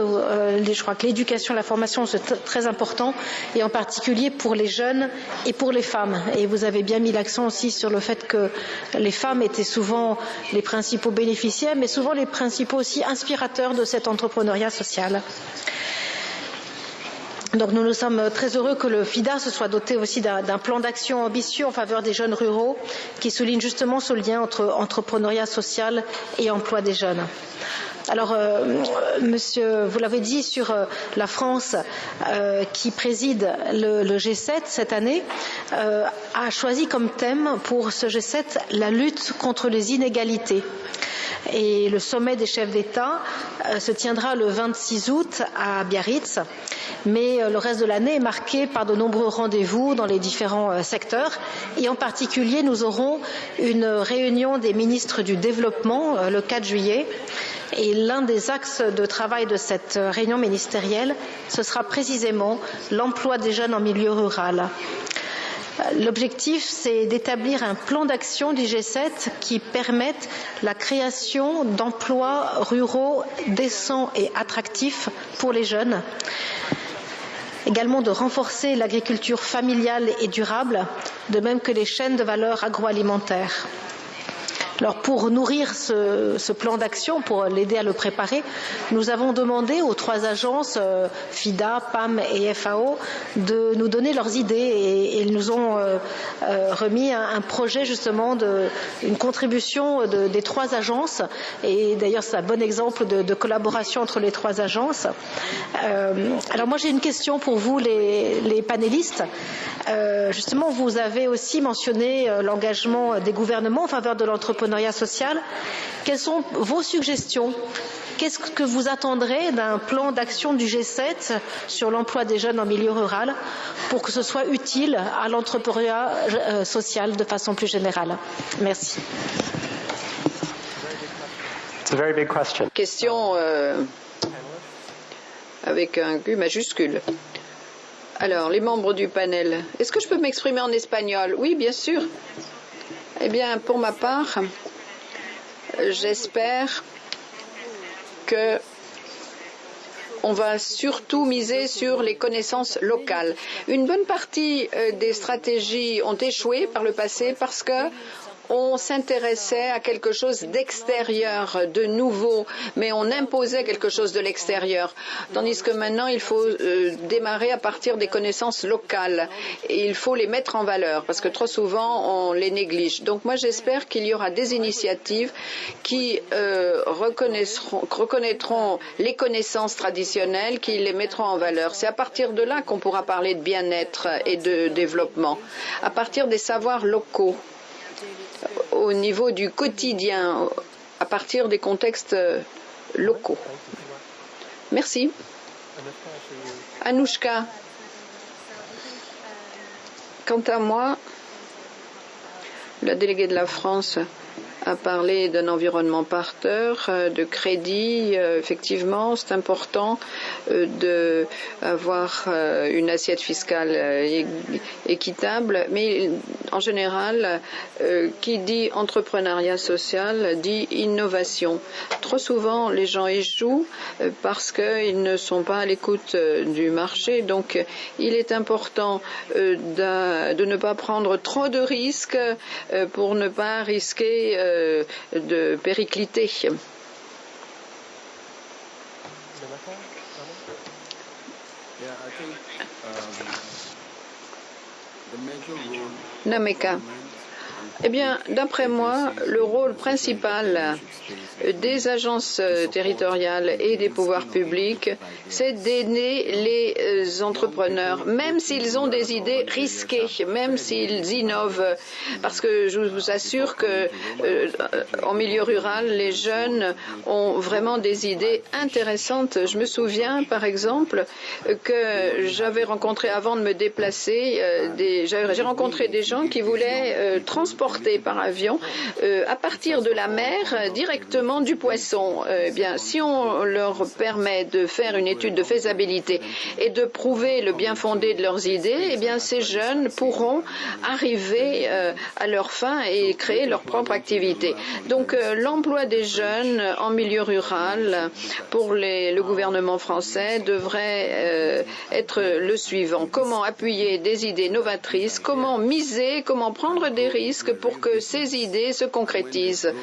D: Je crois que l'éducation et la formation c'est très important, et en particulier pour les jeunes et pour les femmes. Et vous avez bien mis l'accent aussi sur le fait que les femmes étaient souvent les principaux bénéficiaires, mais souvent les principaux aussi inspirateurs de cet entrepreneuriat social. Donc nous sommes très heureux que le FIDA se soit doté aussi d'un plan d'action ambitieux en faveur des jeunes ruraux qui souligne justement ce lien entre entrepreneuriat social et emploi des jeunes. Alors, monsieur, vous l'avez dit, sur la France qui préside le G7 cette année, a choisi comme thème pour ce G7 la lutte contre les inégalités. Et le sommet des chefs d'État se tiendra le 26 août à Biarritz, mais le reste de l'année est marqué par de nombreux rendez-vous dans les différents secteurs, et en particulier nous aurons une réunion des ministres du développement le 4 juillet, et l'un des axes de travail de cette réunion ministérielle, ce sera précisément l'emploi des jeunes en milieu rural. L'objectif, c'est d'établir un plan d'action du G7 qui permette la création d'emplois ruraux décents et attractifs pour les jeunes. Également de renforcer l'agriculture familiale et durable, de même que les chaînes de valeur agroalimentaire. Alors pour nourrir ce plan d'action, pour l'aider à le préparer, nous avons demandé aux 3 agences, FIDA, PAM et FAO, de nous donner leurs idées, et ils nous ont remis un projet justement une contribution des 3 agences, et d'ailleurs c'est un bon exemple de collaboration entre les 3 agences. Alors moi j'ai une question pour vous les panélistes. Justement vous avez aussi mentionné l'engagement des gouvernements en faveur de l'entrepreneuriat social. Quelles sont vos suggestions? Qu'est-ce que vous attendrez d'un plan d'action du G7 sur l'emploi des jeunes en milieu rural pour que ce soit utile à l'entrepreneuriat social de façon plus générale? Merci.
C: It's a very big question.
B: Question avec un Q majuscule. Alors, les membres du panel, est-ce que je peux m'exprimer en espagnol? Oui, bien sûr. Eh bien, pour ma part, j'espère que on va surtout miser sur les connaissances locales. Une bonne partie des stratégies ont échoué par le passé parce que on s'intéressait à quelque chose d'extérieur, de nouveau, mais on imposait quelque chose de l'extérieur. Tandis que maintenant, il faut démarrer à partir des connaissances locales et il faut les mettre en valeur parce que trop souvent, on les néglige. Donc moi, j'espère qu'il y aura des initiatives qui reconnaîtront les connaissances traditionnelles, qui les mettront en valeur. C'est à partir de là qu'on pourra parler de bien-être et de développement, à partir des savoirs locaux, au niveau du quotidien, à partir des contextes locaux. Merci. Anouchka, quant à moi, la déléguée de la France a parlé d'un environnement porteur, de crédit. Effectivement, c'est important d'avoir une assiette fiscale équitable, mais en général, qui dit entrepreneuriat social dit innovation. Trop souvent, les gens échouent parce qu'ils ne sont pas à l'écoute du marché. Donc, il est important de ne pas prendre trop de risques pour ne pas risquer de péricliter. Nameka. Eh bien, d'après moi, le rôle principal des agences territoriales et des pouvoirs publics, c'est d'aider les entrepreneurs, même s'ils ont des idées risquées, même s'ils innovent. Parce que je vous assure que en milieu rural, les jeunes ont vraiment des idées intéressantes. Je me souviens, par exemple, que j'avais rencontré, avant de me déplacer, j'ai rencontré des gens qui voulaient transporter par avion à partir de la mer directement du poisson. Eh bien, si on leur permet de faire une étude de faisabilité et de prouver le bien fondé de leurs idées, eh bien, ces jeunes pourront arriver à leur fin et créer leur propre activité. Donc, l'emploi des jeunes en milieu rural pour le gouvernement français devrait être le suivant. Comment appuyer des idées novatrices, comment miser, comment prendre des risques pour que ces idées se concrétisent.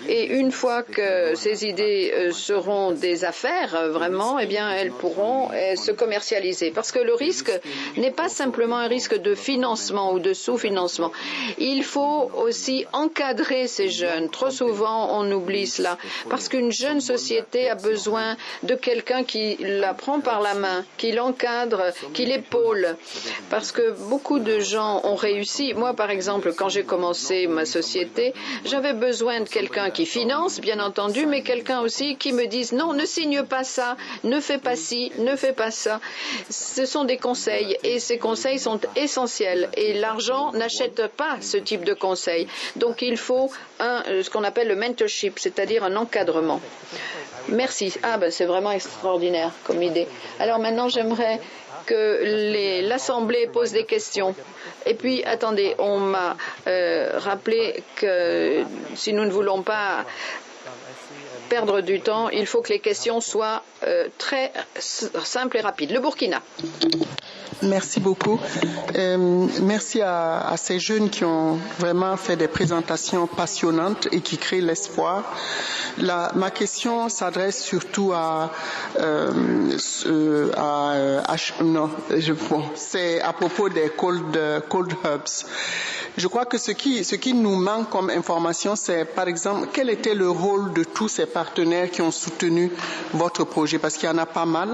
B: Et une fois que ces idées seront des affaires, vraiment, eh bien, elles pourront se commercialiser. Parce que le risque n'est pas simplement un risque de financement ou de sous-financement. Il faut aussi encadrer ces jeunes. Trop souvent, on oublie cela. Parce qu'une jeune société a besoin de quelqu'un qui la prend par la main, qui l'encadre, qui l'épaule. Parce que beaucoup de gens ont réussi. Moi, par exemple, quand j'ai commencé ma société, j'avais besoin de quelqu'un qui finance, bien entendu, mais quelqu'un aussi qui me dise non, ne signe pas ça, ne fais pas ci, ne fais pas ça. Ce sont des conseils et ces conseils sont essentiels et l'argent n'achète pas ce type de conseils. Donc il faut ce qu'on appelle le mentorship, c'est-à-dire un encadrement. Merci. C'est vraiment extraordinaire comme idée. Alors maintenant, j'aimerais que l'Assemblée pose des questions. Et puis, attendez, on m'a rappelé que si nous ne voulons pas perdre du temps, il faut que les questions soient très simples et rapides. Le Burkina.
E: Merci beaucoup. Merci à ces jeunes qui ont vraiment fait des présentations passionnantes et qui créent l'espoir. Ma question s'adresse surtout c'est à propos des cold hubs. Je crois que ce qui nous manque comme information, c'est par exemple quel était le rôle de tous ces partenaires qui ont soutenu votre projet, parce qu'il y en a pas mal.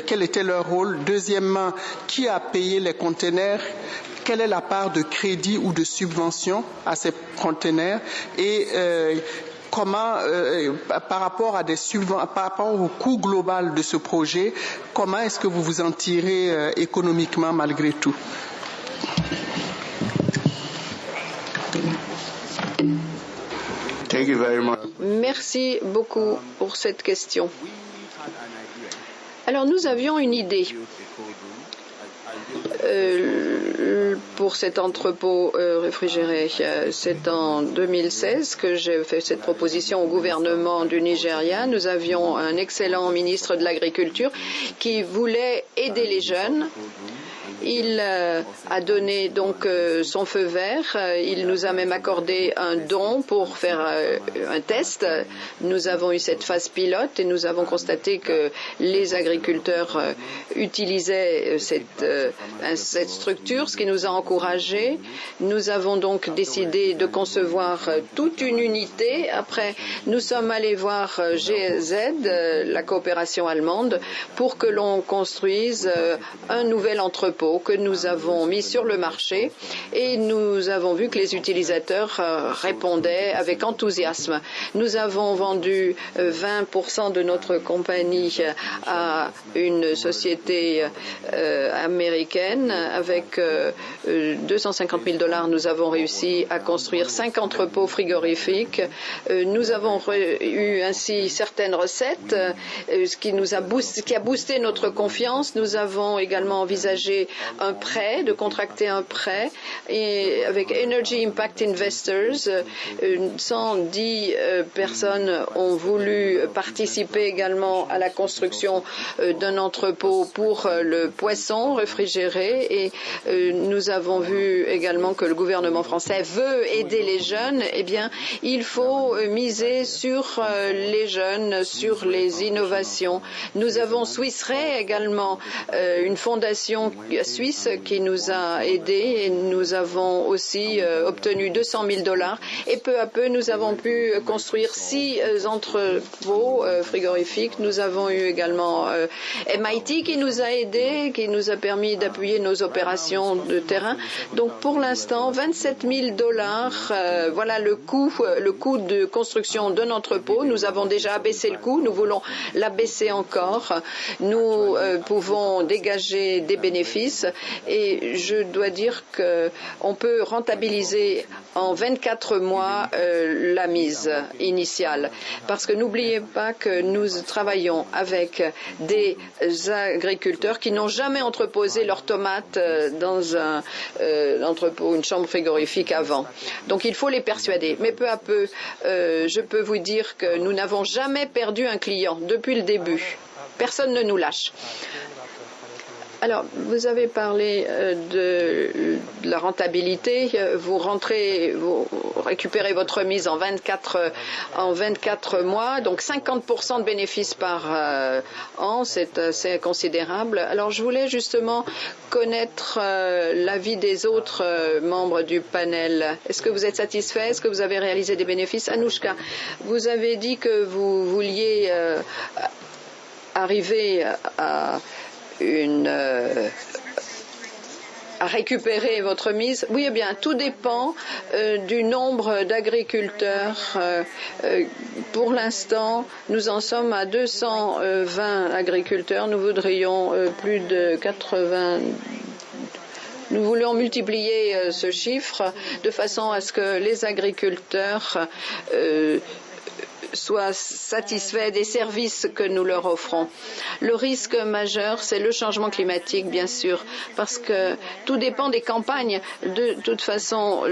E: Quel était leur rôle? Deuxièmement, qui a payé les conteneurs? Quelle est la part de crédit ou de subvention à ces conteneurs? Et comment, par rapport au coût global de ce projet, comment est-ce que vous vous en tirez économiquement malgré tout?
F: Thank you very much.
B: Merci beaucoup pour cette question. Alors, nous avions une idée pour cet entrepôt réfrigéré. C'est en 2016 que j'ai fait cette proposition au gouvernement du Nigeria. Nous avions un excellent ministre de l'Agriculture qui voulait aider les jeunes Il a donné donc son feu vert. Il nous a même accordé un don pour faire un test. Nous avons eu cette phase pilote et nous avons constaté que les agriculteurs utilisaient cette structure, ce qui nous a encouragés. Nous avons donc décidé de concevoir toute une unité. Après, nous sommes allés voir GZ, la coopération allemande, pour que l'on construise un nouvel entrepôt que nous avons mis sur le marché et nous avons vu que les utilisateurs répondaient avec enthousiasme. Nous avons vendu 20% de notre compagnie à une société américaine. Avec 250 000 $, nous avons réussi à construire 5 entrepôts frigorifiques. Nous avons eu ainsi certaines recettes, ce qui a boosté notre confiance. Nous avons également envisagé un prêt, de contracter un prêt, et avec Energy Impact Investors, 110 personnes ont voulu participer également à la construction d'un entrepôt pour le poisson réfrigéré, et nous avons vu également que le gouvernement français veut aider les jeunes. Eh bien, il faut miser sur les jeunes, sur les innovations. Nous avons Swiss Re également, une fondation suisse qui nous a aidés, et nous avons aussi obtenu 200 000 $, et peu à peu nous avons pu construire 6 entrepôts frigorifiques. Nous avons eu également MIT qui nous a aidés, qui nous a permis d'appuyer nos opérations de terrain. Donc pour l'instant, 27 000 $, voilà le coût de construction d'un entrepôt. Nous avons déjà abaissé le coût, nous voulons l'abaisser encore. Nous pouvons dégager des bénéfices, et je dois dire qu'on peut rentabiliser en 24 mois la mise initiale. Parce que n'oubliez pas que nous travaillons avec des agriculteurs qui n'ont jamais entreposé leurs tomates dans un entrepôt, une chambre frigorifique avant. Donc il faut les persuader. Mais peu à peu, je peux vous dire que nous n'avons jamais perdu un client depuis le début. Personne ne nous lâche. Alors, vous avez parlé de la rentabilité. Vous récupérez votre mise en 24 mois, donc 50% de bénéfices par an, c'est assez considérable. Alors, je voulais justement connaître l'avis des autres membres du panel. Est-ce que vous êtes satisfait? Est-ce que vous avez réalisé des bénéfices? Anouchka, vous avez dit que vous vouliez arriver à récupérer votre mise. Oui, eh bien, tout dépend du nombre d'agriculteurs. Pour l'instant, nous en sommes à 220 agriculteurs. Nous voudrions plus de 80. Nous voulons multiplier ce chiffre de façon à ce que les agriculteurs soient satisfaits des services que nous leur offrons. Le risque majeur, c'est le changement climatique, bien sûr, parce que tout dépend des campagnes. De toute façon,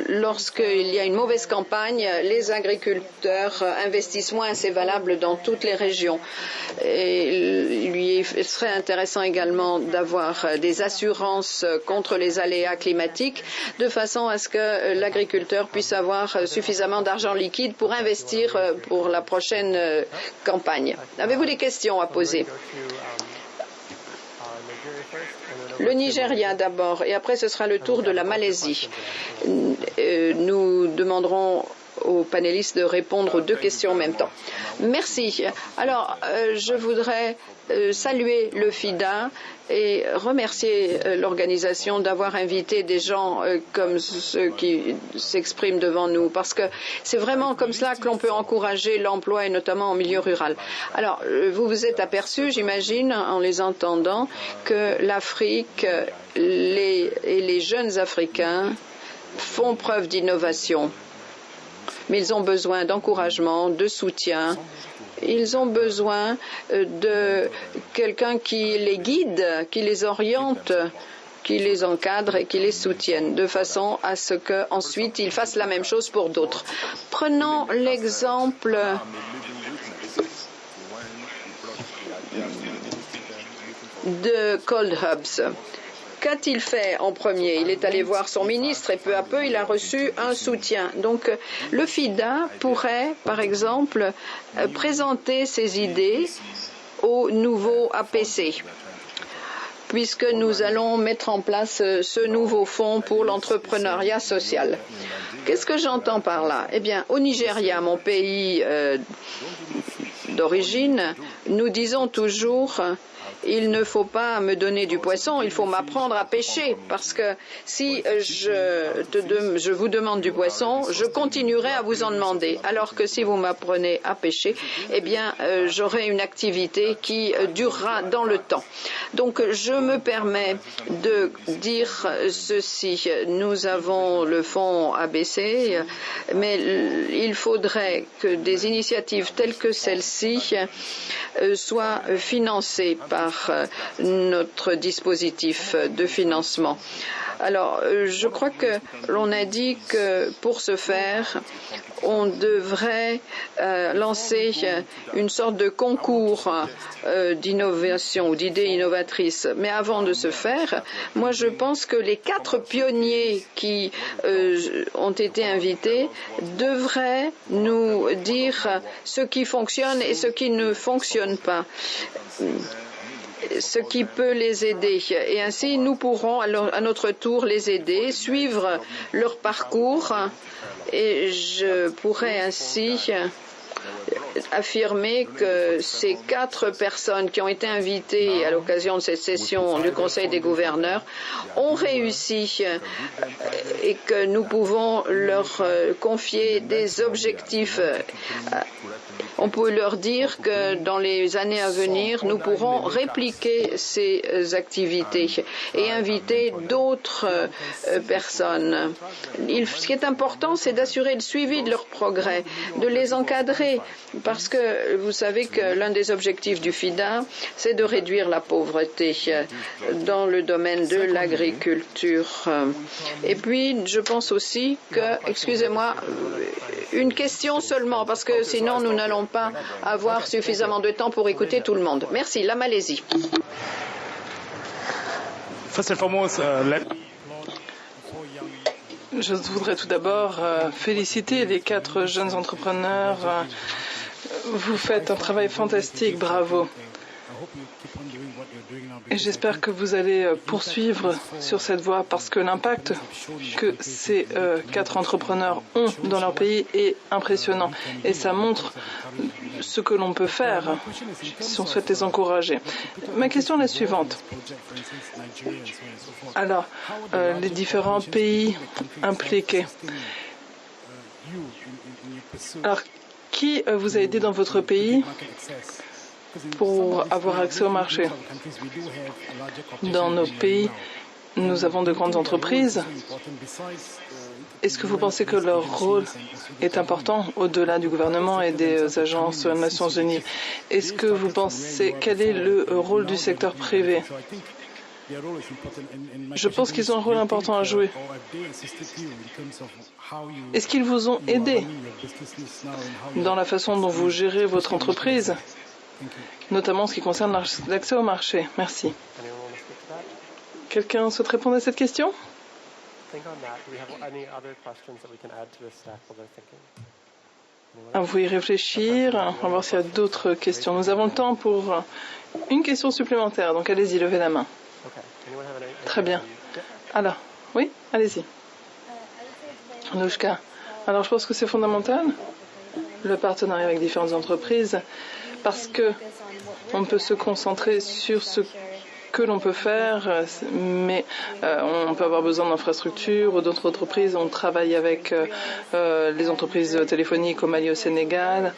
B: lorsqu'il y a une mauvaise campagne, les agriculteurs investissent moins, c'est valable dans toutes les régions. Et il serait intéressant également d'avoir des assurances contre les aléas climatiques, de façon à ce que l'agriculteur puisse avoir suffisamment d'argent liquide pour investir pour la prochaine campagne. Avez-vous des questions à poser? Le Nigeria d'abord, et après ce sera le tour de la Malaisie. Nous demanderons aux panélistes de répondre aux 2 questions en même temps. Merci. Alors, je voudrais saluer le FIDA et remercier l'organisation d'avoir invité des gens comme ceux qui s'expriment devant nous, parce que c'est vraiment comme cela que l'on peut encourager l'emploi, et notamment en milieu rural. Alors, vous vous êtes aperçus, j'imagine, en les entendant, que l'Afrique et les jeunes Africains font preuve d'innovation. Mais ils ont besoin d'encouragement, de soutien. Ils ont besoin de quelqu'un qui les guide, qui les oriente, qui les encadre et qui les soutienne, de façon à ce qu'ensuite ils fassent la même chose pour d'autres. Prenons l'exemple de Cold Hubs qu'a-t-il fait en premier? Il est allé voir son ministre et peu à peu, il a reçu un soutien. Donc, le FIDA pourrait, par exemple, présenter ses idées au nouveau APC, puisque nous allons mettre en place ce nouveau fonds pour l'entrepreneuriat social. Qu'est-ce que j'entends par là? Eh bien, au Nigeria, mon pays d'origine, nous disons toujours il ne faut pas me donner du poisson, il faut m'apprendre à pêcher, parce que si je vous demande du poisson, je continuerai à vous en demander, alors que si vous m'apprenez à pêcher, eh bien, j'aurai une activité qui durera dans le temps. Donc, je me permets de dire ceci. Nous avons le fonds ABC, mais il faudrait que des initiatives telles que celle-ci soient financées par notre dispositif de financement. Alors, je crois que l'on a dit que pour ce faire, on devrait lancer une sorte de concours d'innovation ou d'idées innovatrices. Mais avant de ce faire, moi je pense que les 4 pionniers qui ont été invités devraient nous dire ce qui fonctionne et ce qui ne fonctionne pas, ce qui peut les aider. Et ainsi, nous pourrons à notre tour les aider, suivre leur parcours, et je pourrais ainsi affirmer que ces 4 personnes qui ont été invitées à l'occasion de cette session du Conseil des gouverneurs ont réussi et que nous pouvons leur confier des objectifs. On peut leur dire que dans les années à venir, nous pourrons répliquer ces activités et inviter d'autres personnes. Ce qui est important, c'est d'assurer le suivi de leur progrès, de les encadrer, parce que vous savez que l'un des objectifs du FIDA, c'est de réduire la pauvreté dans le domaine de l'agriculture. Et puis, je pense aussi que, excusez-moi, une question seulement, parce que sinon nous n'allons pas avoir suffisamment de temps pour écouter tout le monde. Merci. La Malaisie.
A: Je voudrais tout d'abord féliciter les 4 jeunes entrepreneurs. Vous faites un travail fantastique, bravo. Et j'espère que vous allez poursuivre sur cette voie parce que l'impact que ces 4 entrepreneurs ont dans leur pays est impressionnant. Et ça montre ce que l'on peut faire si on souhaite les encourager. Ma question est la suivante. Alors, les différents pays impliqués. Alors, qui vous a aidé dans votre pays pour avoir accès au marché? Dans nos pays, nous avons de grandes entreprises. Est-ce que vous pensez que leur rôle est important au-delà du gouvernement et des agences des Nations Unies? Est-ce que vous pensez quel est le rôle du secteur privé? Je pense qu'ils ont un rôle important à jouer. Est-ce qu'ils vous ont aidé dans la façon dont vous gérez votre entreprise, notamment en ce qui concerne l'accès au marché? Merci. Quelqu'un souhaite répondre à cette question? Vous y réfléchir. On va voir s'il y a d'autres questions. Nous avons le temps pour une question supplémentaire, donc allez-y, levez la main. Très bien. Alors, oui, allez-y. Anouchka. Alors, je pense que c'est fondamental, le partenariat avec différentes entreprises, parce que on peut se concentrer sur ce que l'on peut faire, mais on peut avoir besoin d'infrastructures ou d'autres entreprises. On travaille avec les entreprises téléphoniques au Mali, au Sénégal,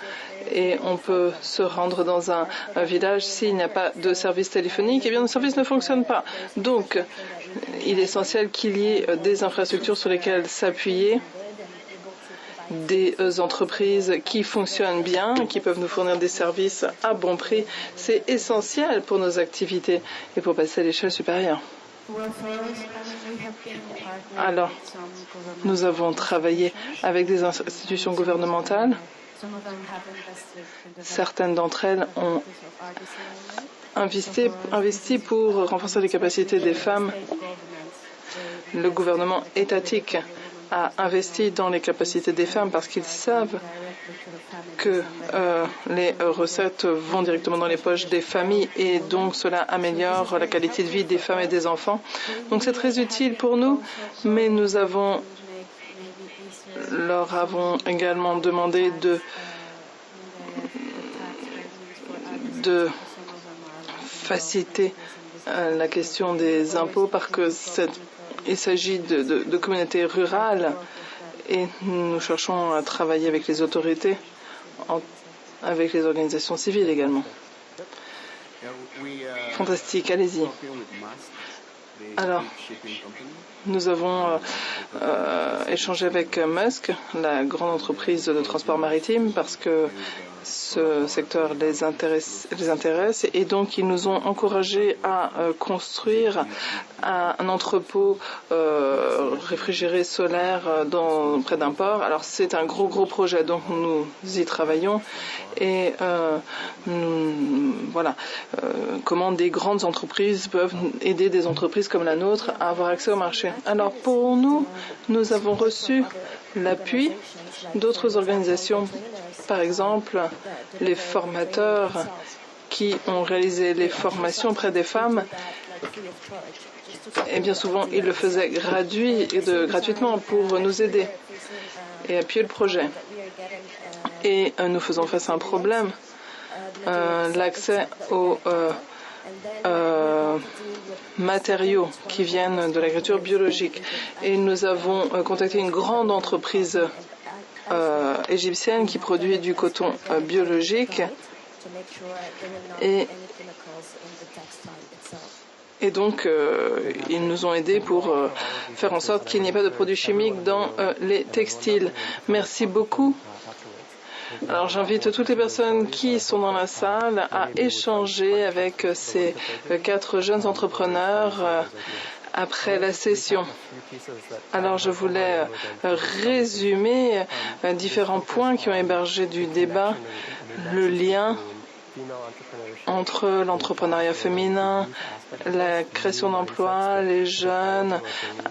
A: et on peut se rendre dans un village s'il n'y a pas de service téléphonique, eh bien le service ne fonctionne pas. Donc, il est essentiel qu'il y ait des infrastructures sur lesquelles s'appuyer, des entreprises qui fonctionnent bien, qui peuvent nous fournir des services à bon prix. C'est essentiel pour nos activités et pour passer à l'échelle supérieure. Alors, nous avons travaillé avec des institutions gouvernementales. Certaines d'entre elles ont investi pour renforcer les capacités des femmes. Le gouvernement étatique a investi dans les capacités des femmes parce qu'ils savent que les recettes vont directement dans les poches des familles et donc cela améliore la qualité de vie des femmes et des enfants. Donc c'est très utile pour nous, mais nous leur avons également demandé de faciliter la question des impôts parce que il s'agit de communautés rurales et nous cherchons à travailler avec les autorités, avec les organisations civiles également. Fantastique, allez-y. Alors, nous avons échangé avec Musk, la grande entreprise de transport maritime, parce que ce secteur les intéresse et donc ils nous ont encouragés à construire un entrepôt réfrigéré solaire près d'un port. Alors c'est un gros projet, donc nous y travaillons et comment des grandes entreprises peuvent aider des entreprises comme la nôtre à avoir accès au marché. Alors pour nous, nous avons reçu l'appui d'autres organisations, par exemple les formateurs qui ont réalisé les formations auprès des femmes. Et bien souvent, ils le faisaient gratuitement pour nous aider et appuyer le projet. Et nous faisons face à un problème, l'accès aux matériaux qui viennent de l'agriculture biologique. Et nous avons contacté une grande entreprise égyptienne qui produit du coton biologique et donc ils nous ont aidés pour faire en sorte qu'il n'y ait pas de produits chimiques dans les textiles. Merci beaucoup. Alors j'invite toutes les personnes qui sont dans la salle à échanger avec ces 4 jeunes entrepreneurs après la session. Alors je voulais résumer différents points qui ont émergé du débat, le lien entre l'entrepreneuriat féminin, la création d'emplois, les jeunes,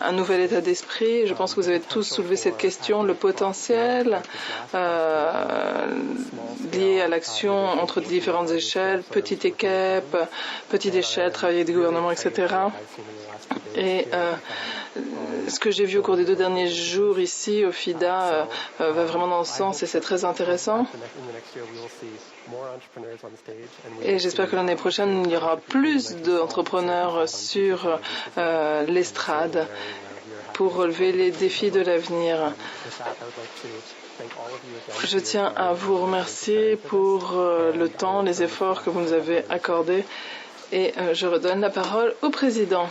A: un nouvel état d'esprit. Je pense que vous avez tous soulevé cette question, le potentiel lié à l'action entre différentes échelles, petite équipe, petite échelle, travailler avec des gouvernements, etc. Et ce que j'ai vu au cours des 2 derniers jours ici au FIDA va vraiment dans ce sens et c'est très intéressant. Et j'espère que l'année prochaine, il y aura plus d'entrepreneurs sur l'estrade pour relever les défis de l'avenir. Je tiens à vous remercier pour le temps, les efforts que vous nous avez accordés et je redonne la parole au président.